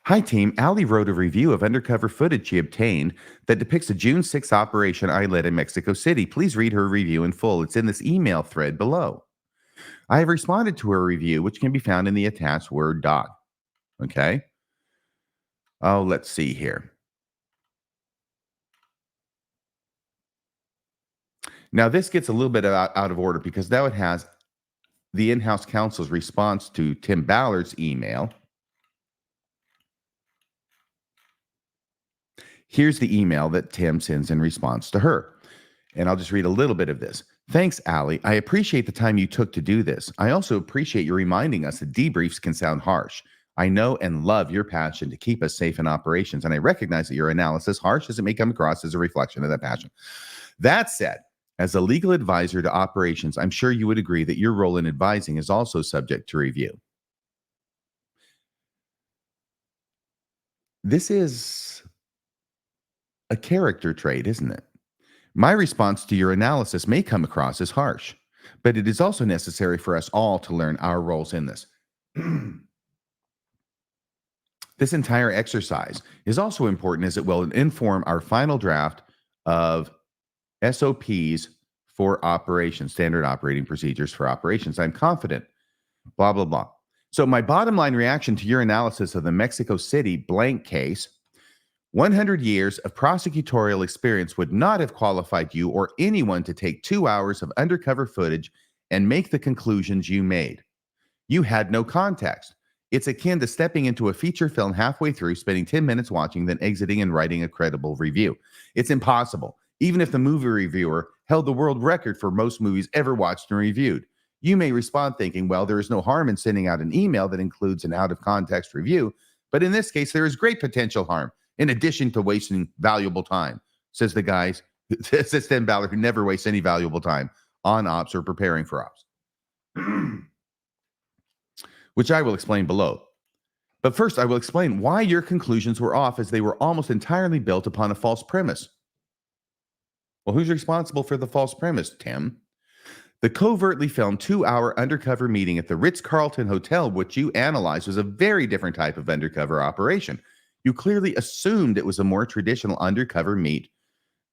Hi, team. Allie wrote a review of undercover footage she obtained that depicts a June 6th operation I led in Mexico City. Please read her review in full. It's in this email thread below. I have responded to her review, which can be found in the attached Word doc. Okay. Oh, let's see here. Now, this gets a little bit out of order because now it has the in-house counsel's response to Tim Ballard's email. Here's the email that Tim sends in response to her. And I'll just read a little bit of this. Thanks, Allie. I appreciate the time you took to do this. I also appreciate you reminding us that debriefs can sound harsh. I know and love your passion to keep us safe in operations, and I recognize that your analysis, harsh as it may come across, is a reflection of that passion. That said, as a legal advisor to operations, I'm sure you would agree that your role in advising is also subject to review. This is a character trait, isn't it? My response to your analysis may come across as harsh, but it is also necessary for us all to learn our roles in this. This entire exercise is also important as it will inform our final draft of SOPs for operations, standard operating procedures for operations. I'm confident, blah, blah, blah. So my bottom line reaction to your analysis of the Mexico City blank case, 100 years of prosecutorial experience would not have qualified you or anyone to take 2 hours of undercover footage and make the conclusions you made. You had no context. It's akin to stepping into a feature film halfway through, spending 10 minutes watching, then exiting and writing a credible review. It's impossible, even if the movie reviewer held the world record for most movies ever watched and reviewed. You may respond thinking, well, there is no harm in sending out an email that includes an out-of-context review, but in this case, there is great potential harm, in addition to wasting valuable time, says the guys, says Tim Ballard, who never wastes any valuable time on ops or preparing for ops. Which I will explain below. But first, I will explain why your conclusions were off, as they were almost entirely built upon a false premise. Well, who's responsible for the false premise, Tim? The covertly filmed 2-hour undercover meeting at the Ritz-Carlton Hotel, which you analyzed, was a very different type of undercover operation. You clearly assumed it was a more traditional undercover meet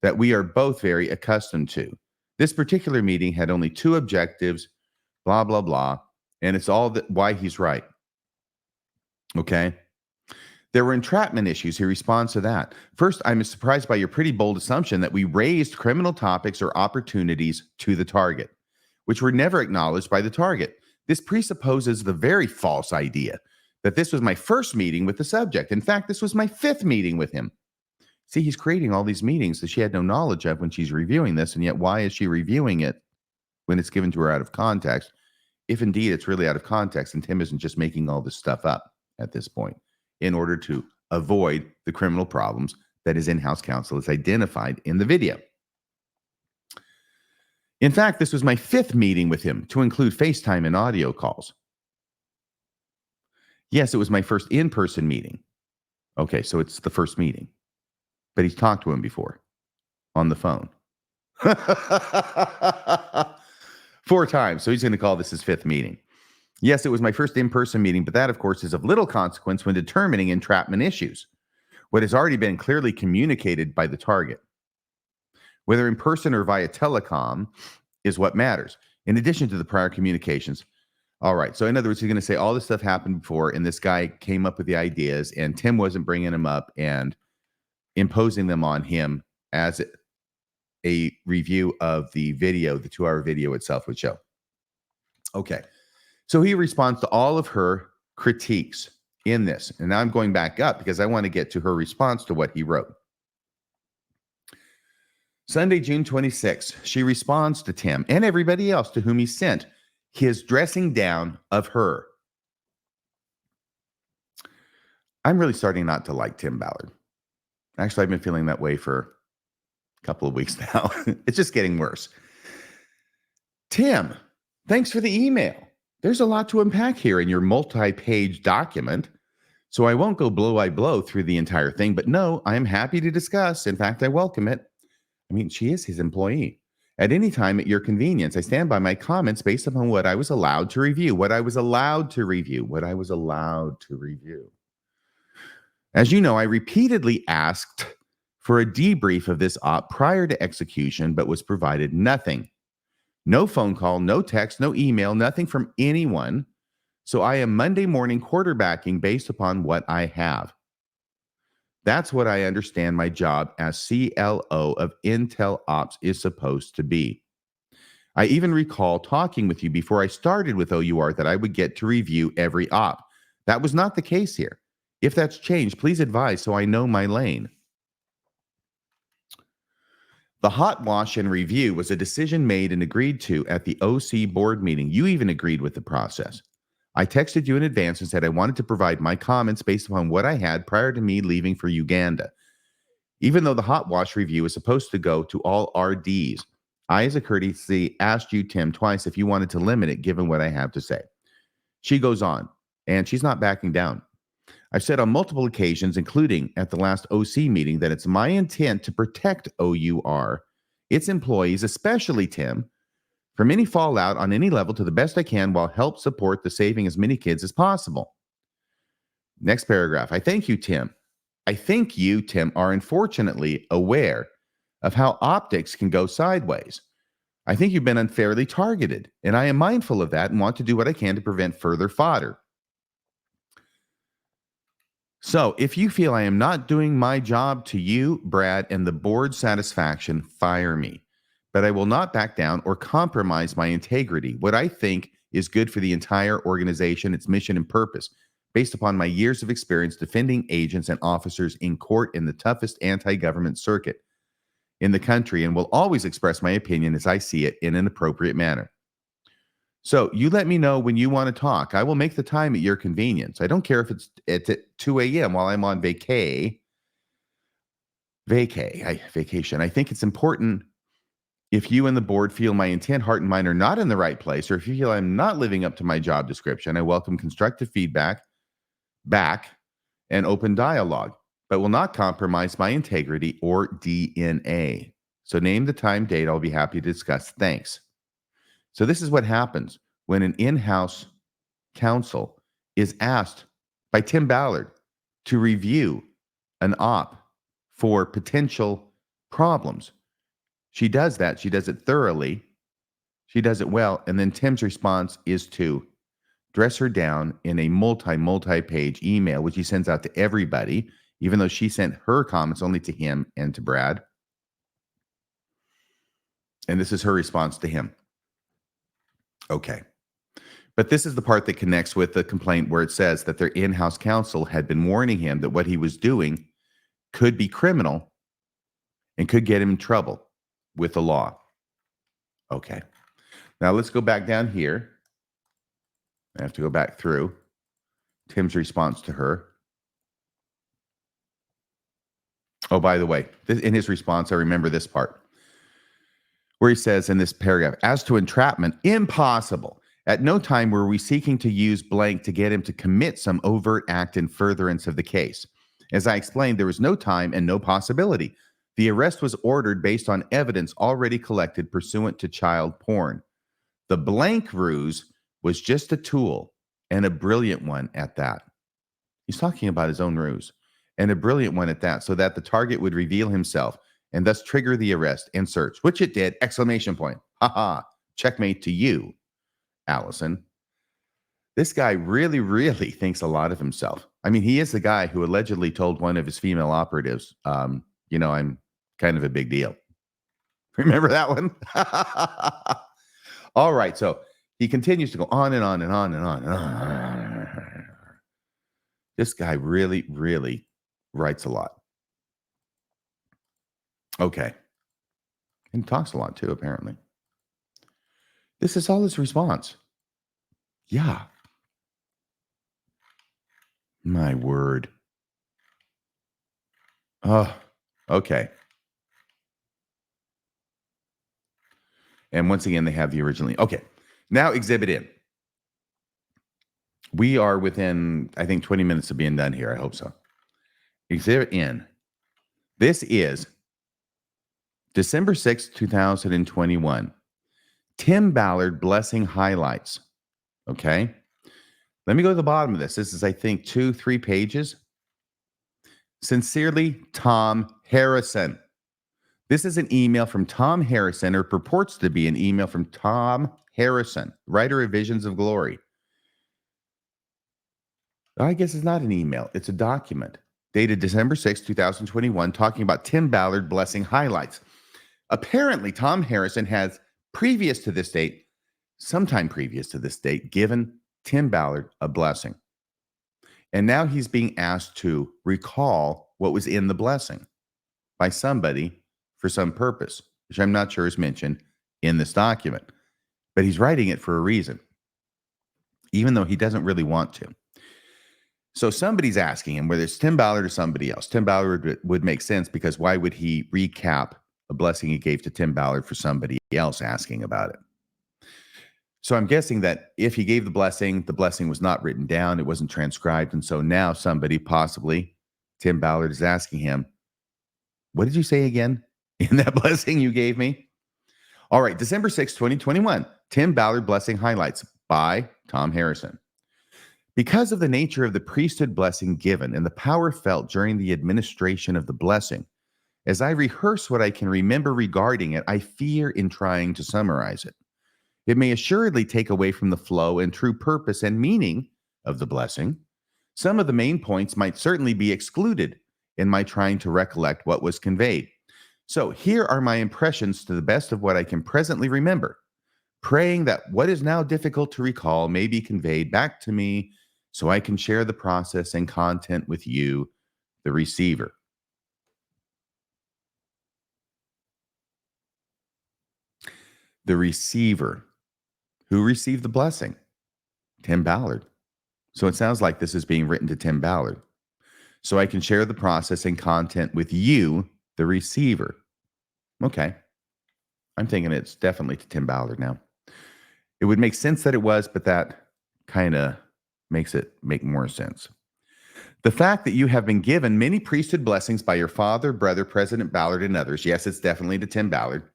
that we are both very accustomed to. This particular meeting had only 2 objectives, blah, blah, blah. And it's all why he's right. Okay. There were entrapment issues. He responds to that. First, I'm surprised by your pretty bold assumption that we raised criminal topics or opportunities to the target, which were never acknowledged by the target. This presupposes the very false idea that this was my first meeting with the subject. In fact, this was my 5th meeting with him. See, he's creating all these meetings that she had no knowledge of when she's reviewing this. And yet, why is she reviewing it when it's given to her out of context? If indeed it's really out of context and Tim isn't just making all this stuff up at this point in order to avoid the criminal problems that his in-house counsel has identified in the video. In fact, this was my 5th meeting with him, to include FaceTime and audio calls. Yes, it was my first in-person meeting. Okay, so it's the first meeting. But he's talked to him before on the phone. 4 times. So he's going to call this his 5th meeting. Yes, it was my first in-person meeting, but that, of course, is of little consequence when determining entrapment issues. What has already been clearly communicated by the target, whether in person or via telecom, is what matters, in addition to the prior communications. All right. So in other words, he's going to say all this stuff happened before, and this guy came up with the ideas, and Tim wasn't bringing them up and imposing them on him as a review of the video, the 2-hour video itself would show. Okay. So he responds to all of her critiques in this. And now I'm going back up because I want to get to her response to what he wrote. Sunday, June 26th, she responds to Tim and everybody else to whom he sent his dressing down of her. I'm really starting not to like Tim Ballard. Actually, I've been feeling that way for a couple of weeks now. It's just getting worse. Tim, thanks for the email. There's a lot to unpack here in your multi-page document, so I won't go blow by blow through the entire thing, but no, I am happy to discuss. In fact, I welcome it. I mean, she is his employee. At any time at your convenience, I stand by my comments based upon what I was allowed to review, As you know, I repeatedly asked for a debrief of this op prior to execution, but was provided nothing. No phone call, no text, no email, nothing from anyone. So I am Monday morning quarterbacking based upon what I have. That's what I understand my job as CLO of Intel Ops is supposed to be. I even recall talking with you before I started with OUR that I would get to review every op. That was not the case here. If that's changed, please advise so I know my lane. The hot wash and review was a decision made and agreed to at the OC board meeting. You even agreed with the process. I texted you in advance and said I wanted to provide my comments based upon what I had prior to me leaving for Uganda. Even though the hot wash review is supposed to go to all RDs, I, as a courtesy, asked you, Tim, twice if you wanted to limit it given what I have to say. She goes on, and she's not backing down. I've said on multiple occasions, including at the last OC meeting, that it's my intent to protect OUR, its employees, especially Tim, from any fallout on any level to the best I can while help support the saving as many kids as possible. Next paragraph. I think you, Tim, are unfortunately aware of how optics can go sideways. I think you've been unfairly targeted, and I am mindful of that and want to do what I can to prevent further fodder. So if you feel I am not doing my job to you, Brad, and the board's satisfaction, fire me. But I will not back down or compromise my integrity, what I think is good for the entire organization, its mission and purpose, based upon my years of experience defending agents and officers in court in the toughest anti-government circuit in the country, and will always express my opinion as I see it in an appropriate manner. So you let me know when you want to talk. I will make the time at your convenience. I don't care if it's at 2 a.m. while I'm on vacation. I think it's important if you and the board feel my intent, heart, and mind are not in the right place, or if you feel I'm not living up to my job description, I welcome constructive feedback back and open dialogue, but will not compromise my integrity or DNA. So name the time, date. I'll be happy to discuss. Thanks. So this is what happens when an in-house counsel is asked by Tim Ballard to review an op for potential problems. She does that. She does it thoroughly. She does it well. And then Tim's response is to dress her down in a multi-page email, which he sends out to everybody, even though she sent her comments only to him and to Brad. And this is her response to him. Okay. But this is the part that connects with the complaint where it says that their in-house counsel had been warning him that what he was doing could be criminal and could get him in trouble with the law. Okay. Now let's go back down here. I have to go back through Tim's response to her. Oh, by the way, in his response, I remember this part where he says in this paragraph, as to entrapment, impossible. At no time were we seeking to use blank to get him to commit some overt act in furtherance of the case. As I explained, there was no time and no possibility. The arrest was ordered based on evidence already collected pursuant to child porn. The blank ruse was just a tool, and a brilliant one at that. He's talking about his own ruse, and a brilliant one at that, so that the target would reveal himself and thus trigger the arrest and search, which it did, exclamation point. Haha, checkmate to you, Allison. This guy really, really thinks a lot of himself. I mean, he is the guy who allegedly told one of his female operatives, I'm kind of a big deal. Remember that one? All right. So he continues to go on and on and on and on and on. This guy really, really writes a lot. Okay. And talks a lot too, apparently. This is all his response. Yeah. My word. Oh, okay. And once again, they have the originally. Okay. Now exhibit in. We are within, I think, 20 minutes of being done here. I hope so. Exhibit in. This is December 6th, 2021. Tim Ballard blessing highlights. Okay. Let me go to the bottom of this. This is, I think, 2-3 pages. Sincerely, Tom Harrison. This is an email from Tom Harrison, or purports to be an email from Tom Harrison, writer of Visions of Glory. I guess it's not an email. It's a document dated December 6, 2021, talking about Tim Ballard blessing highlights. Apparently, Tom Harrison has, sometime previous to this date, given Tim Ballard a blessing. And now he's being asked to recall what was in the blessing by somebody for some purpose, which I'm not sure is mentioned in this document. But he's writing it for a reason, even though he doesn't really want to. So somebody's asking him, whether it's Tim Ballard or somebody else. Tim Ballard would make sense, because why would he recap a blessing he gave to Tim Ballard for somebody else asking about it? So I'm guessing that if he gave the blessing was not written down, it wasn't transcribed. And so now somebody, possibly Tim Ballard, is asking him, what did you say again in that blessing you gave me? All right, December 6, 2021, Tim Ballard blessing highlights by Tom Harrison. Because of the nature of the priesthood blessing given and the power felt during the administration of the blessing, as I rehearse what I can remember regarding it, I fear in trying to summarize it. It may assuredly take away from the flow and true purpose and meaning of the blessing. Some of the main points might certainly be excluded in my trying to recollect what was conveyed. So here are my impressions to the best of what I can presently remember, praying that what is now difficult to recall may be conveyed back to me so I can share the process and content with you, the receiver. The receiver. Who received the blessing? Tim Ballard. So it sounds like this is being written to Tim Ballard. So I can share the process and content with you, the receiver. Okay. I'm thinking it's definitely to Tim Ballard now. It would make sense that it was, but that kind of makes it make more sense. The fact that you have been given many priesthood blessings by your father, brother, President Ballard, and others, yes, it's definitely to Tim Ballard,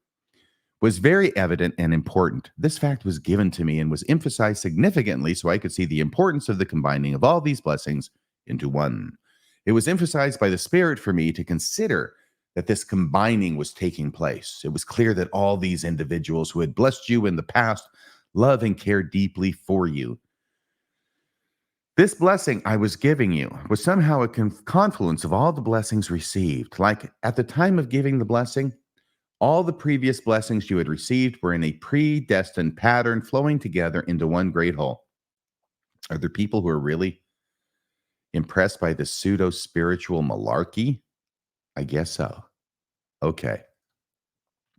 was very evident and important. This fact was given to me and was emphasized significantly so I could see the importance of the combining of all these blessings into one. It was emphasized by the Spirit for me to consider that this combining was taking place. It was clear that all these individuals who had blessed you in the past love and care deeply for you. This blessing I was giving you was somehow a confluence of all the blessings received. Like at the time of giving the blessing, all the previous blessings you had received were in a predestined pattern flowing together into one great whole. Are there people who are really impressed by this pseudo-spiritual malarkey? I guess so. Okay.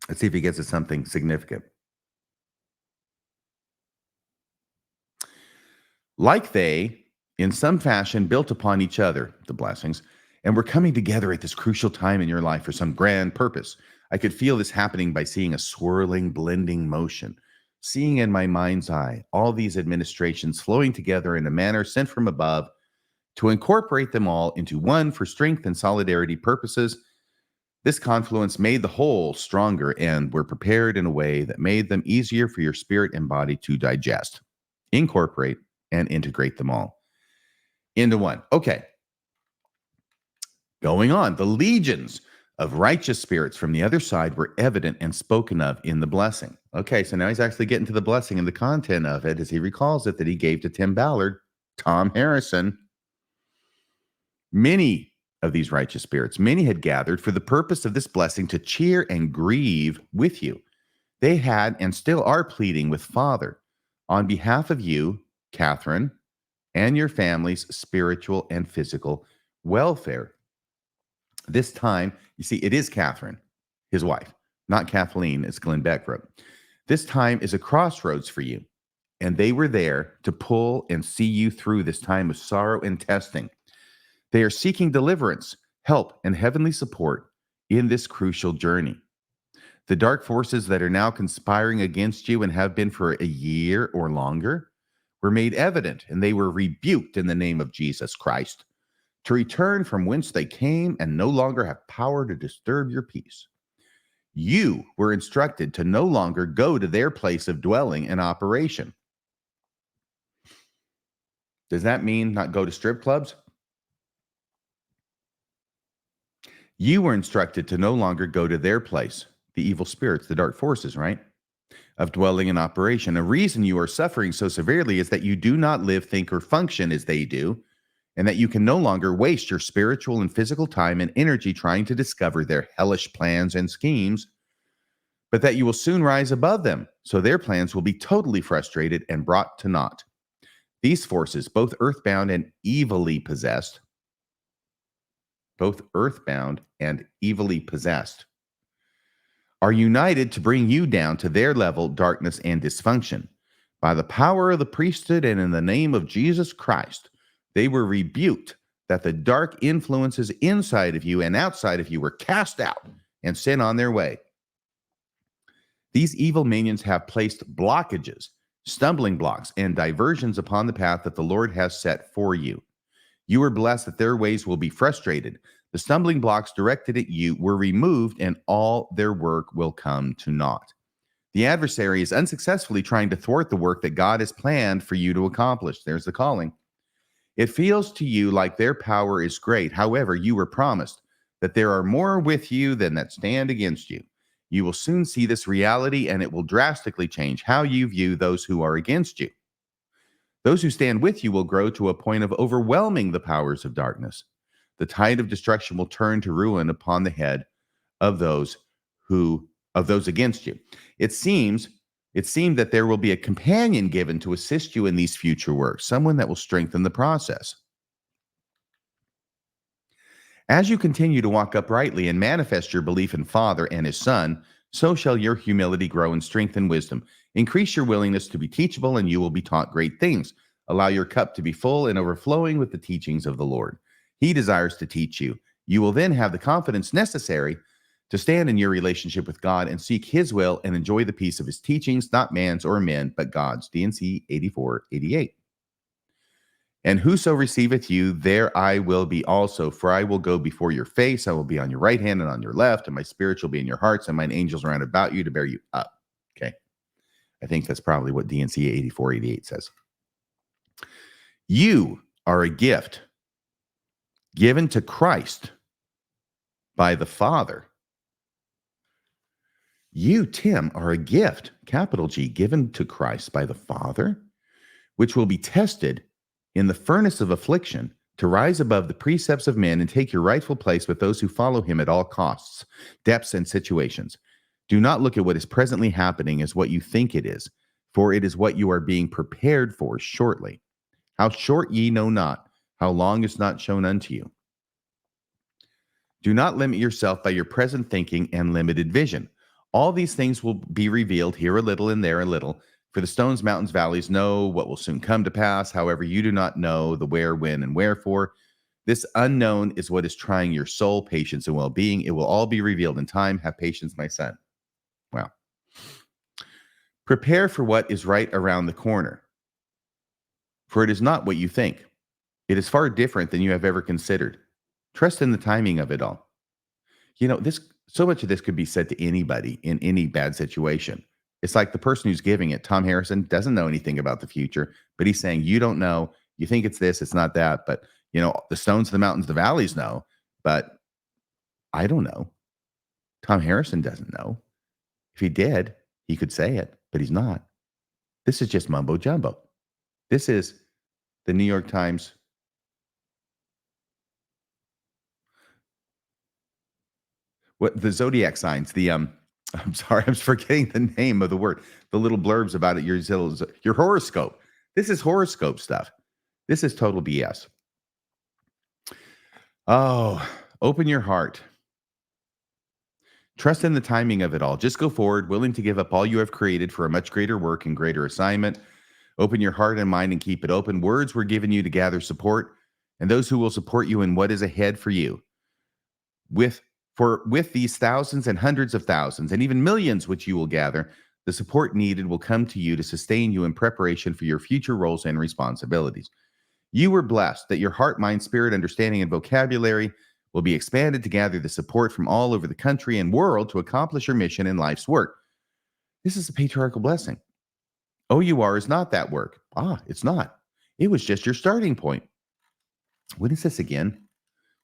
Let's see if he gets to something significant. Like they, in some fashion, built upon each other, the blessings, and were coming together at this crucial time in your life for some grand purpose. I could feel this happening by seeing a swirling, blending motion, seeing in my mind's eye all these administrations flowing together in a manner sent from above to incorporate them all into one for strength and solidarity purposes. This confluence made the whole stronger and were prepared in a way that made them easier for your spirit and body to digest, incorporate, and integrate them all into one. Okay. Going on, the legions of righteous spirits from the other side were evident and spoken of in the blessing. Okay, so now he's actually getting to the blessing and the content of it as he recalls it that he gave to Tim Ballard, Tom Harrison. Many of these righteous spirits. Many had gathered for the purpose of this blessing to cheer and grieve with you. They had and still are pleading with Father on behalf of you, Catherine, and your family's spiritual and physical welfare. This time, you see, it is Catherine, his wife, not Kathleen, as Glenn Beck wrote. This time is a crossroads for you, and they were there to pull and see you through this time of sorrow and testing. They are seeking deliverance, help, and heavenly support in this crucial journey. The dark forces that are now conspiring against you and have been for a year or longer were made evident, and they were rebuked in the name of Jesus Christ to return from whence they came and no longer have power to disturb your peace. You were instructed to no longer go to their place of dwelling and operation. Does that mean not go to strip clubs? You were instructed to no longer go to their place, the evil spirits, the dark forces, right, of dwelling and operation. The reason you are suffering so severely is that you do not live, think, or function as they do, and that you can no longer waste your spiritual and physical time and energy trying to discover their hellish plans and schemes, but that you will soon rise above them, so their plans will be totally frustrated and brought to naught. These forces, both earthbound and evilly possessed, are united to bring you down to their level, darkness, and dysfunction. By the power of the priesthood and in the name of Jesus Christ, they were rebuked that the dark influences inside of you and outside of you were cast out and sent on their way. These evil minions have placed blockages, stumbling blocks, and diversions upon the path that the Lord has set for you. You are blessed that their ways will be frustrated. The stumbling blocks directed at you were removed, and all their work will come to naught. The adversary is unsuccessfully trying to thwart the work that God has planned for you to accomplish. There's the calling. It feels to you like their power is great. However, you were promised that there are more with you than that stand against you. You will soon see this reality, and it will drastically change how you view those who are against you. Those who stand with you will grow to a point of overwhelming the powers of darkness. The tide of destruction will turn to ruin upon the head of those against you. It seemed that there will be a companion given to assist you in these future works, someone that will strengthen the process. As you continue to walk uprightly and manifest your belief in Father and his Son, so shall your humility grow in strength and wisdom. Increase your willingness to be teachable, and you will be taught great things. Allow your cup to be full and overflowing with the teachings of the Lord. He desires to teach you. You will then have the confidence necessary to stand in your relationship with God and seek his will and enjoy the peace of his teachings, not man's or men, but God's. D&C 8488. And whoso receiveth you, there I will be also, for I will go before your face. I will be on your right hand and on your left, and my spirit shall be in your hearts, and mine angels round about you to bear you up. Okay. I think that's probably what D&C 8488 says. You are a gift given to Christ by the Father. You, Tim, are a gift, capital G, given to Christ by the Father, which will be tested in the furnace of affliction to rise above the precepts of men and take your rightful place with those who follow him at all costs, depths, and situations. Do not look at what is presently happening as what you think it is, for it is what you are being prepared for shortly. How short ye know not, how long is not shown unto you. Do not limit yourself by your present thinking and limited vision. All these things will be revealed here a little and there a little. For the stones, mountains, valleys know what will soon come to pass. However, you do not know the where, when, and wherefore. This unknown is what is trying your soul, patience, and well-being. It will all be revealed in time. Have patience, my son. Wow. Prepare for what is right around the corner. For it is not what you think. It is far different than you have ever considered. Trust in the timing of it all. You know, so much of this could be said to anybody in any bad situation. It's like the person who's giving it, Tom Harrison, doesn't know anything about the future, but he's saying, you don't know. You think it's this, it's not that. But, you know, the stones, the mountains, the valleys know, but I don't know. Tom Harrison doesn't know. If he did, he could say it, but he's not. This is just mumbo jumbo. This is the New York Times what the zodiac signs, I'm sorry, I'm forgetting the name of the word, the little blurbs about it, your horoscope. This is horoscope stuff. This is total BS. Oh, open your heart. Trust in the timing of it all. Just go forward, willing to give up all you have created for a much greater work and greater assignment. Open your heart and mind and keep it open. Words were given you to gather support, and those who will support you in what is ahead for you. With these thousands and hundreds of thousands and even millions which you will gather, the support needed will come to you to sustain you in preparation for your future roles and responsibilities. You were blessed that your heart, mind, spirit, understanding, and vocabulary will be expanded to gather the support from all over the country and world to accomplish your mission in life's work. This is a patriarchal blessing. OUR is not that work. It's not. It was just your starting point. When is this again?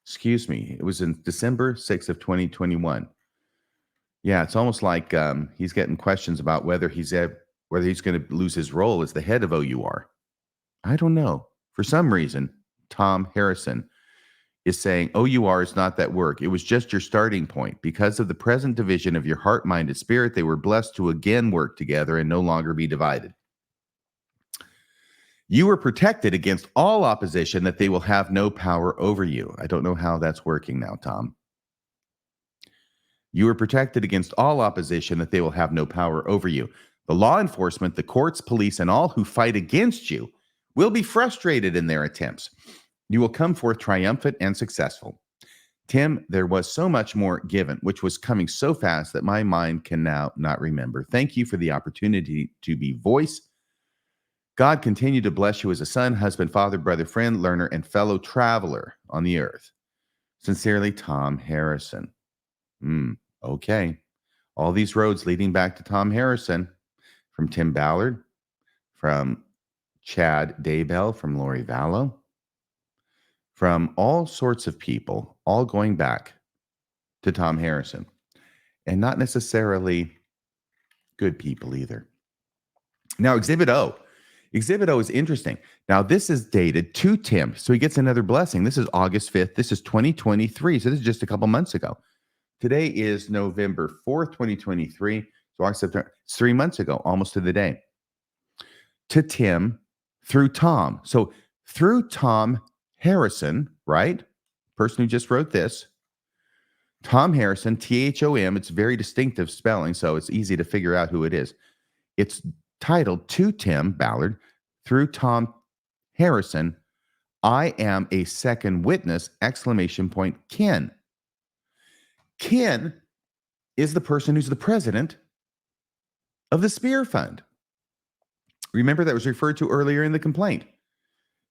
Excuse me. It was in December 6th of 2021. Yeah, it's almost like he's getting questions about whether he's going to lose his role as the head of OUR. I don't know. For some reason, Tom Harrison is saying OUR is not that work. It was just your starting point. Because of the present division of your heart, mind, and spirit, they were blessed to again work together and no longer be divided. You were protected against all opposition that they will have no power over you. I don't know how that's working now, Tom. You are protected against all opposition that they will have no power over you. The law enforcement, the courts, police, and all who fight against you will be frustrated in their attempts. You will come forth triumphant and successful. Tim, there was so much more given, which was coming so fast that my mind can now not remember. Thank you for the opportunity to be voice. God continue to bless you as a son, husband, father, brother, friend, learner, and fellow traveler on the earth. Sincerely, Tom Harrison. Okay. All these roads leading back to Tom Harrison, from Tim Ballard, from Chad Daybell, from Lori Vallow, from all sorts of people, all going back to Tom Harrison, and not necessarily good people either. Now, Exhibit O. Exhibit O is interesting. Now, this is dated to Tim, so he gets another blessing. This is August 5th. This is 2023, so this is just a couple months ago. Today is November 4th, 2023. So August, September, it's 3 months ago, almost to the day. To Tim through Tom. So through Tom Harrison, right? Person who just wrote this. Tom Harrison, T-H-O-M. It's very distinctive spelling, so it's easy to figure out who it is. It's titled To Tim Ballard through Tom Harrison. I am a second witness, ! Ken. Ken is the person who's the president of the Spear Fund. Remember, that was referred to earlier in the complaint.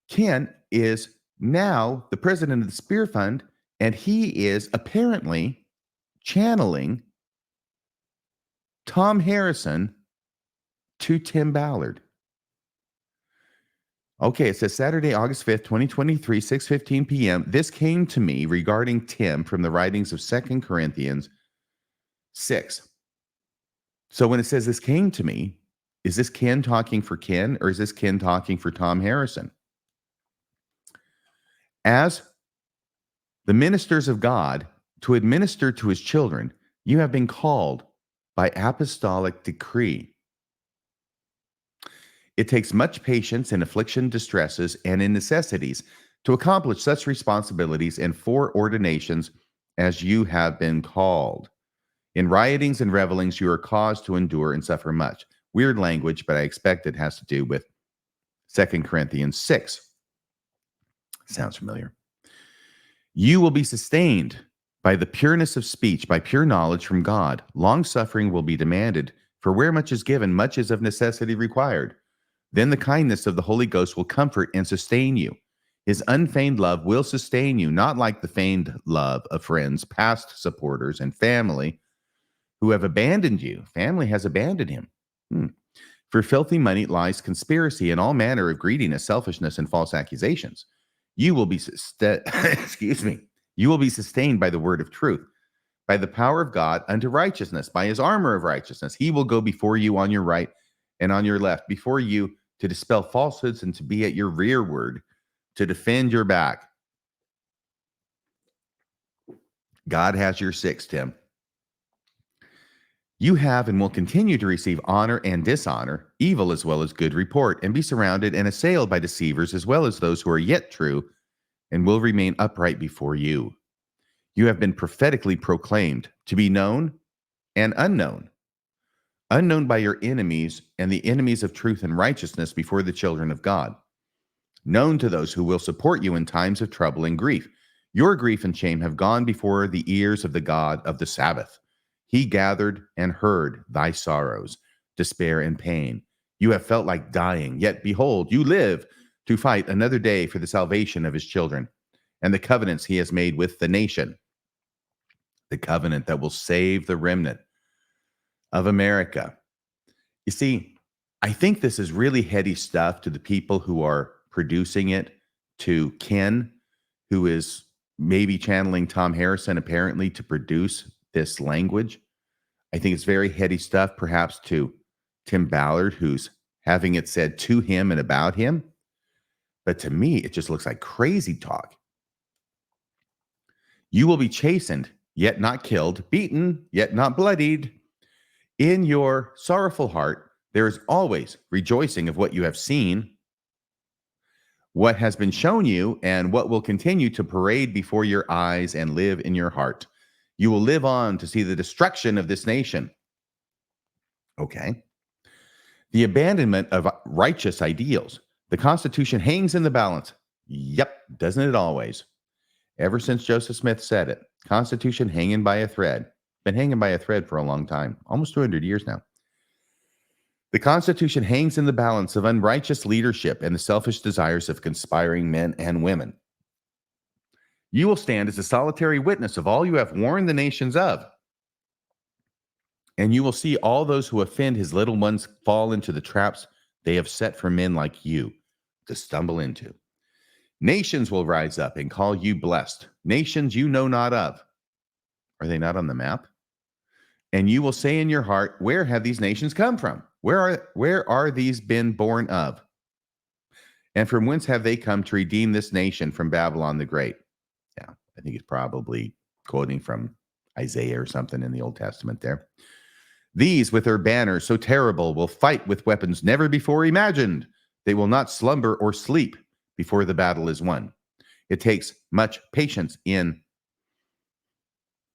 Ken is now the president of the Spear Fund, and he is apparently channeling Tom Harrison to Tim Ballard. Okay, it says Saturday, August 5th, 2023, 6:15 p.m. This came to me regarding Tim from the writings of 2 Corinthians 6. So when it says this came to me, is this Ken talking for Ken, or is this Ken talking for Tom Harrison? As the ministers of God to administer to his children, you have been called by apostolic decree. It takes much patience in affliction, distresses, and in necessities to accomplish such responsibilities and foreordinations as you have been called. In riotings and revelings, you are caused to endure and suffer much. Weird language, but I expect it has to do with 2 Corinthians 6. Sounds familiar. You will be sustained by the pureness of speech, by pure knowledge from God. Long suffering will be demanded, for where much is given, much is of necessity required. Then the kindness of the Holy Ghost will comfort and sustain you. His unfeigned love will sustain you, not like the feigned love of friends, past supporters, and family who have abandoned you. Family has abandoned him. For filthy money lies conspiracy and all manner of greediness, selfishness, and false accusations. You will be You will be sustained by the word of truth, by the power of God unto righteousness, by his armor of righteousness. He will go before you on your right and on your left, before you to dispel falsehoods and to be at your rearward, to defend your back. God has your six, Tim. You have and will continue to receive honor and dishonor, evil as well as good report, and be surrounded and assailed by deceivers as well as those who are yet true and will remain upright before you. You have been prophetically proclaimed to be known and unknown, unknown by your enemies and the enemies of truth and righteousness before the children of God, known to those who will support you in times of trouble and grief. Your grief and shame have gone before the ears of the God of the Sabbath. He gathered and heard thy sorrows, despair, and pain. You have felt like dying, yet behold, you live to fight another day for the salvation of his children and the covenants he has made with the nation, the covenant that will save the remnant of America. You see, I think this is really heady stuff to the people who are producing it, to Ken, who is maybe channeling Tom Harrison apparently to produce this language. I think it's very heady stuff, perhaps to Tim Ballard, who's having it said to him and about him. But to me, it just looks like crazy talk. You will be chastened, yet not killed, beaten, yet not bloodied. In your sorrowful heart, there is always rejoicing of what you have seen, what has been shown you, and what will continue to parade before your eyes and live in your heart. You will live on to see the destruction of this nation. Okay. The abandonment of righteous ideals. The Constitution hangs in the balance. Yep, doesn't it always? Ever since Joseph Smith said it, Constitution hanging by a thread. Been hanging by a thread for a long time, almost 200 years now. The Constitution hangs in the balance of unrighteous leadership and the selfish desires of conspiring men and women. You will stand as a solitary witness of all you have warned the nations of. And you will see all those who offend his little ones fall into the traps they have set for men like you to stumble into. Nations will rise up and call you blessed. Nations you know not of. Are they not on the map? And you will say in your heart, where have these nations come from? Where are these been born of? And from whence have they come to redeem this nation from Babylon the Great? Yeah, I think it's probably quoting from Isaiah or something in the Old Testament there. These, with their banners so terrible, will fight with weapons never before imagined. They will not slumber or sleep before the battle is won. It takes much patience in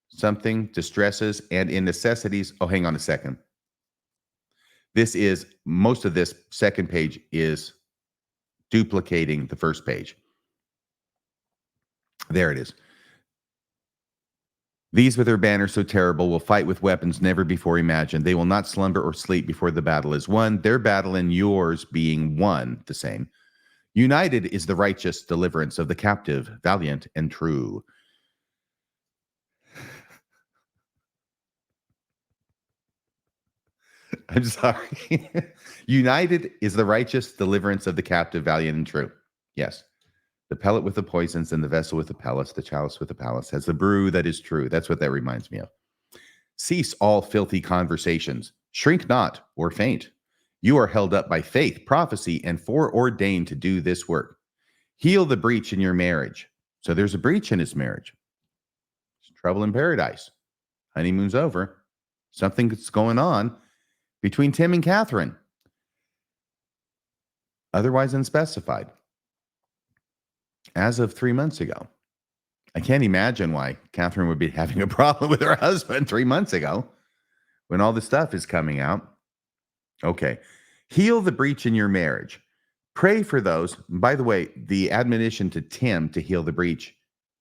something, distresses, and in necessities. Oh, hang on a second. Most of this second page is duplicating the first page. There it is. These with their banners so terrible will fight with weapons never before imagined. They will not slumber or sleep before the battle is won, their battle and yours being one the same. United is the righteous deliverance of the captive, valiant and true. I'm sorry. United is the righteous deliverance of the captive, valiant and true. Yes. The pellet with the poisons and the vessel with the palace, the chalice with the palace, has the brew that is true. That's what that reminds me of. Cease all filthy conversations. Shrink not or faint. You are held up by faith, prophecy, and foreordained to do this work. Heal the breach in your marriage. So there's a breach in his marriage. There's trouble in paradise. Honeymoon's over. Something's going on between Tim and Catherine. Otherwise unspecified. As of 3 months ago. I can't imagine why Catherine would be having a problem with her husband 3 months ago when all this stuff is coming out. Okay. Heal the breach in your marriage. Pray for those. By the way, the admonition to Tim to heal the breach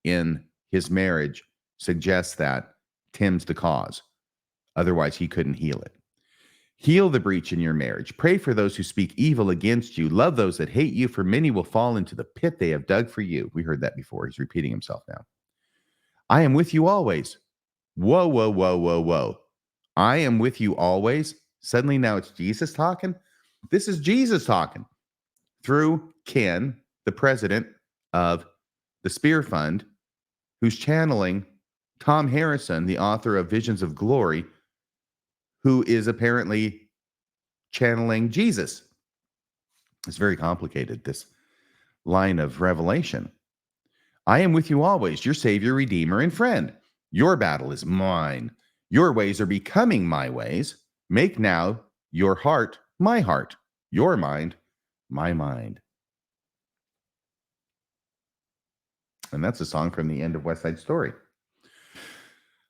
in his marriage suggests that Tim's the cause. Otherwise, he couldn't heal it. Heal the breach in your marriage. Pray for those who speak evil against you. Love those that hate you, for many will fall into the pit they have dug for you. We heard that before. He's repeating himself now. I am with you always. Whoa, whoa, whoa, whoa, whoa. I am with you always. Suddenly now it's Jesus talking. This is Jesus talking through Ken, the president of the Spear Fund, who's channeling Tom Harrison, the author of Visions of Glory, who is apparently channeling Jesus. It's very complicated, this line of revelation. I am with you always, your Savior, Redeemer, and friend. Your battle is mine. Your ways are becoming my ways. Make now your heart my heart, your mind my mind. And that's a song from the end of West Side Story.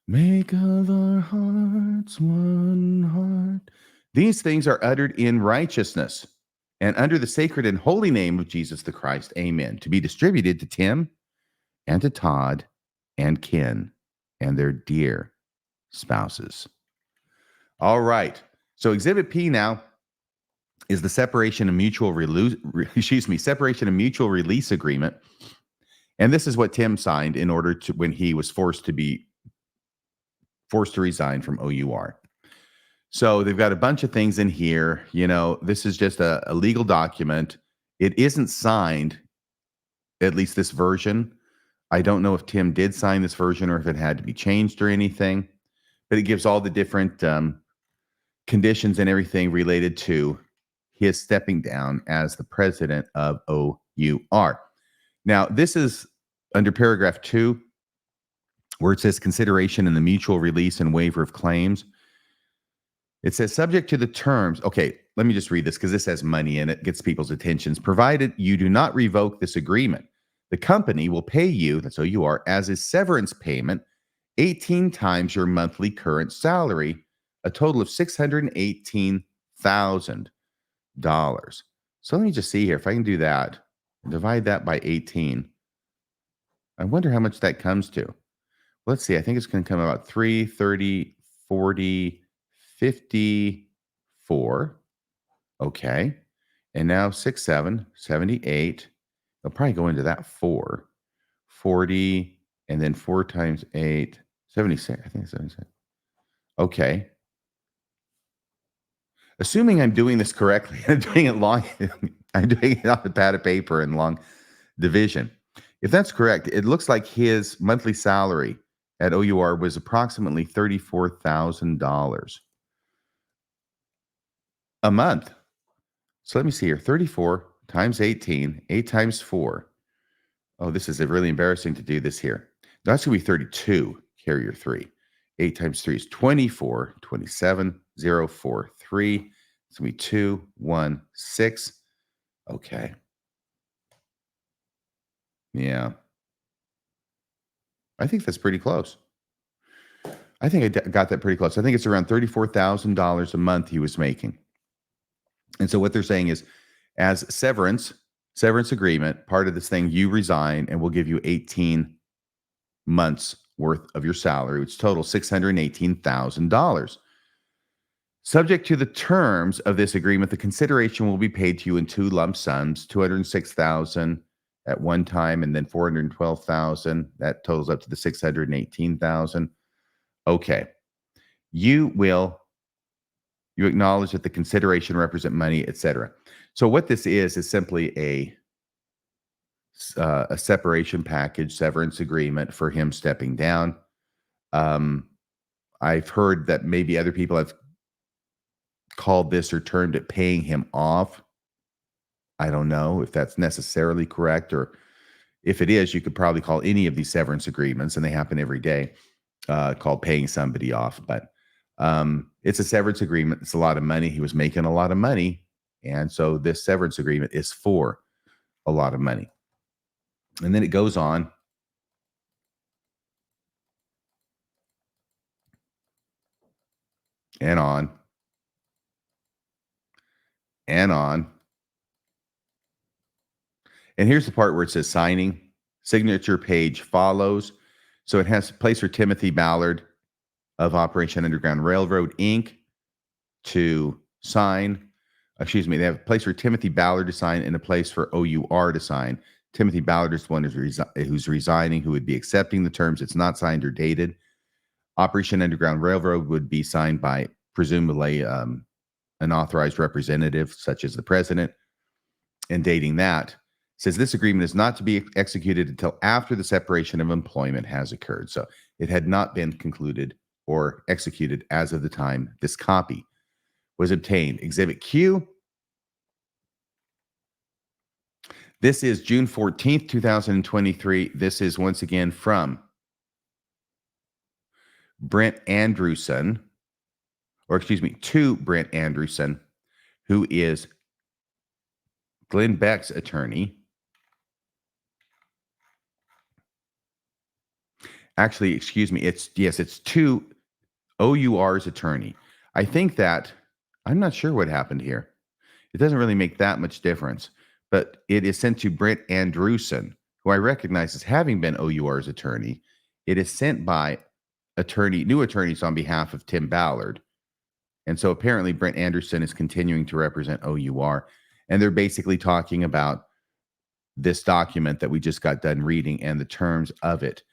Make of our hearts one heart. These things are uttered in righteousness and under the sacred and holy name of Jesus the Christ. Amen. To be distributed to Tim and to Todd and Ken and their dear spouses. All right. So Exhibit P now is the separation and mutual separation and mutual release agreement. And this is what Tim signed in order to, when he was forced to resign from OUR. So they've got a bunch of things in here. You know, this is just a legal document. It isn't signed, at least this version. I don't know if Tim did sign this version or if it had to be changed or anything, but it gives all the different conditions and everything related to his stepping down as the president of OUR. Now, this is under paragraph 2, where it says consideration and the mutual release and waiver of claims. It says subject to the terms. Okay, let me just read this because this has money in it, gets people's attentions. Provided you do not revoke this agreement, the company will pay you, that's OUR, as a severance payment, 18 times your monthly current salary, a total of $618,000. So let me just see here if I can do that. Divide that by 18. I wonder how much that comes to. Let's see. I think it's going to come about 3, 30, 40, 54. Okay. And now 6, 7, 78. They'll probably go into that 4. 40, and then 4 times 8, 76. I think it's 76. Okay. Assuming I'm doing this correctly, I'm doing it long, I'm doing it on a pad of paper in long division. If that's correct, it looks like his monthly salary at OUR was approximately $34,000 a month. So let me see here. 34 times 18, 8 times 4. Oh, this is really embarrassing to do this here. That's going to be 32, carrier 3. 8 times 3 is 24, 27, 0, 4, 3. It's going to be 2, 1, 6. Okay. Yeah. I think that's pretty close. I think I got that pretty close. I think it's around $34,000 a month he was making. And so what they're saying is, as severance agreement, part of this thing, you resign and we'll give you 18 months worth of your salary, which total $618,000. Subject to the terms of this agreement, the consideration will be paid to you in 2 lump sums, $206,000 at one time, and then $412,000. That totals up to the $618,000. Okay. You acknowledge that the consideration represent money, etc. So what this is simply a separation package, severance agreement for him stepping down. I've heard that maybe other people have called this or termed it paying him off. I don't know if that's necessarily correct, or if it is, you could probably call any of these severance agreements, and they happen every day, called paying somebody off. But it's a severance agreement. It's a lot of money. He was making a lot of money. And so this severance agreement is for a lot of money. And then it goes on. And on. And on. And here's the part where it says signing. Signature page follows. So it has a place for Timothy Ballard of Operation Underground Railroad, Inc. to sign. Excuse me, they have a place for Timothy Ballard to sign and a place for OUR to sign. Timothy Ballard is the one who's resigning, who would be accepting the terms. It's not signed or dated. Operation Underground Railroad would be signed by presumably an authorized representative, such as the president, and dating that says this agreement is not to be executed until after the separation of employment has occurred. So it had not been concluded or executed as of the time this copy was obtained. Exhibit Q. This is June 14th, 2023. This is once again from Brent Andrewson, to Brent Andrewson, who is Glenn Beck's attorney. Actually, excuse me, it's to OUR's attorney. I think that, I'm not sure what happened here. It doesn't really make that much difference, but it is sent to Brent Andrewson, who I recognize as having been OUR's attorney. It is sent by new attorneys on behalf of Tim Ballard. And so apparently Brent Anderson is continuing to represent OUR. And they're basically talking about this document that we just got done reading and the terms of it.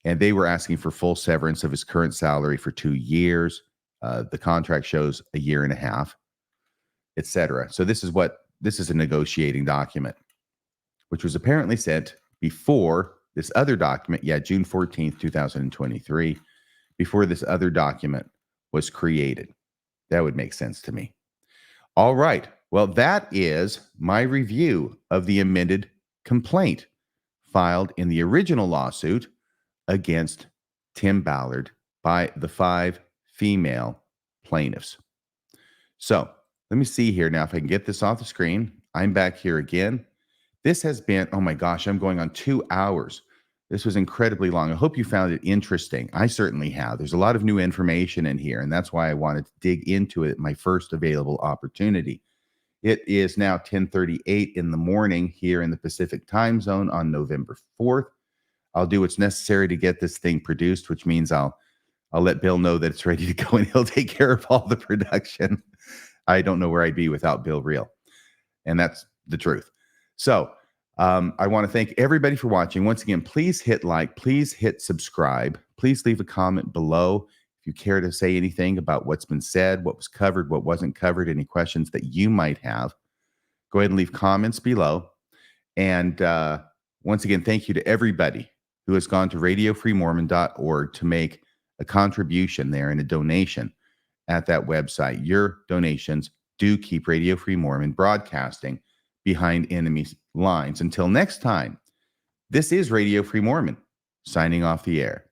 And they were asking for full severance of his current salary for 2 years. The contract shows a year and a half, etc. So this is a negotiating document, which was apparently sent before this other document, June 14th, 2023, before this other document was created. That would make sense to me. All right. Well, that is my review of the amended complaint filed in the original lawsuit against Tim Ballard by the 5 female plaintiffs. So let me see here now if I can get this off the screen. I'm back here again. This has been, oh my gosh, I'm going on 2 hours. This was incredibly long. I hope you found it interesting. I certainly have. There's a lot of new information in here, and that's why I wanted to dig into it at my first available opportunity. It is now 10:38 in the morning here in the Pacific time zone on November 4th. I'll do what's necessary to get this thing produced, which means I'll let Bill know that it's ready to go and he'll take care of all the production. I don't know where I'd be without Bill Reel. And that's the truth. So I want to thank everybody for watching. Once again, please hit like, please hit subscribe. Please leave a comment below if you care to say anything about what's been said, what was covered, what wasn't covered, any questions that you might have. Go ahead and leave comments below. And once again, thank you to everybody who has gone to radiofreemormon.org to make a contribution there and a donation at that website. Your donations do keep Radio Free Mormon broadcasting behind enemy lines. Until next time, this is Radio Free Mormon, signing off the air.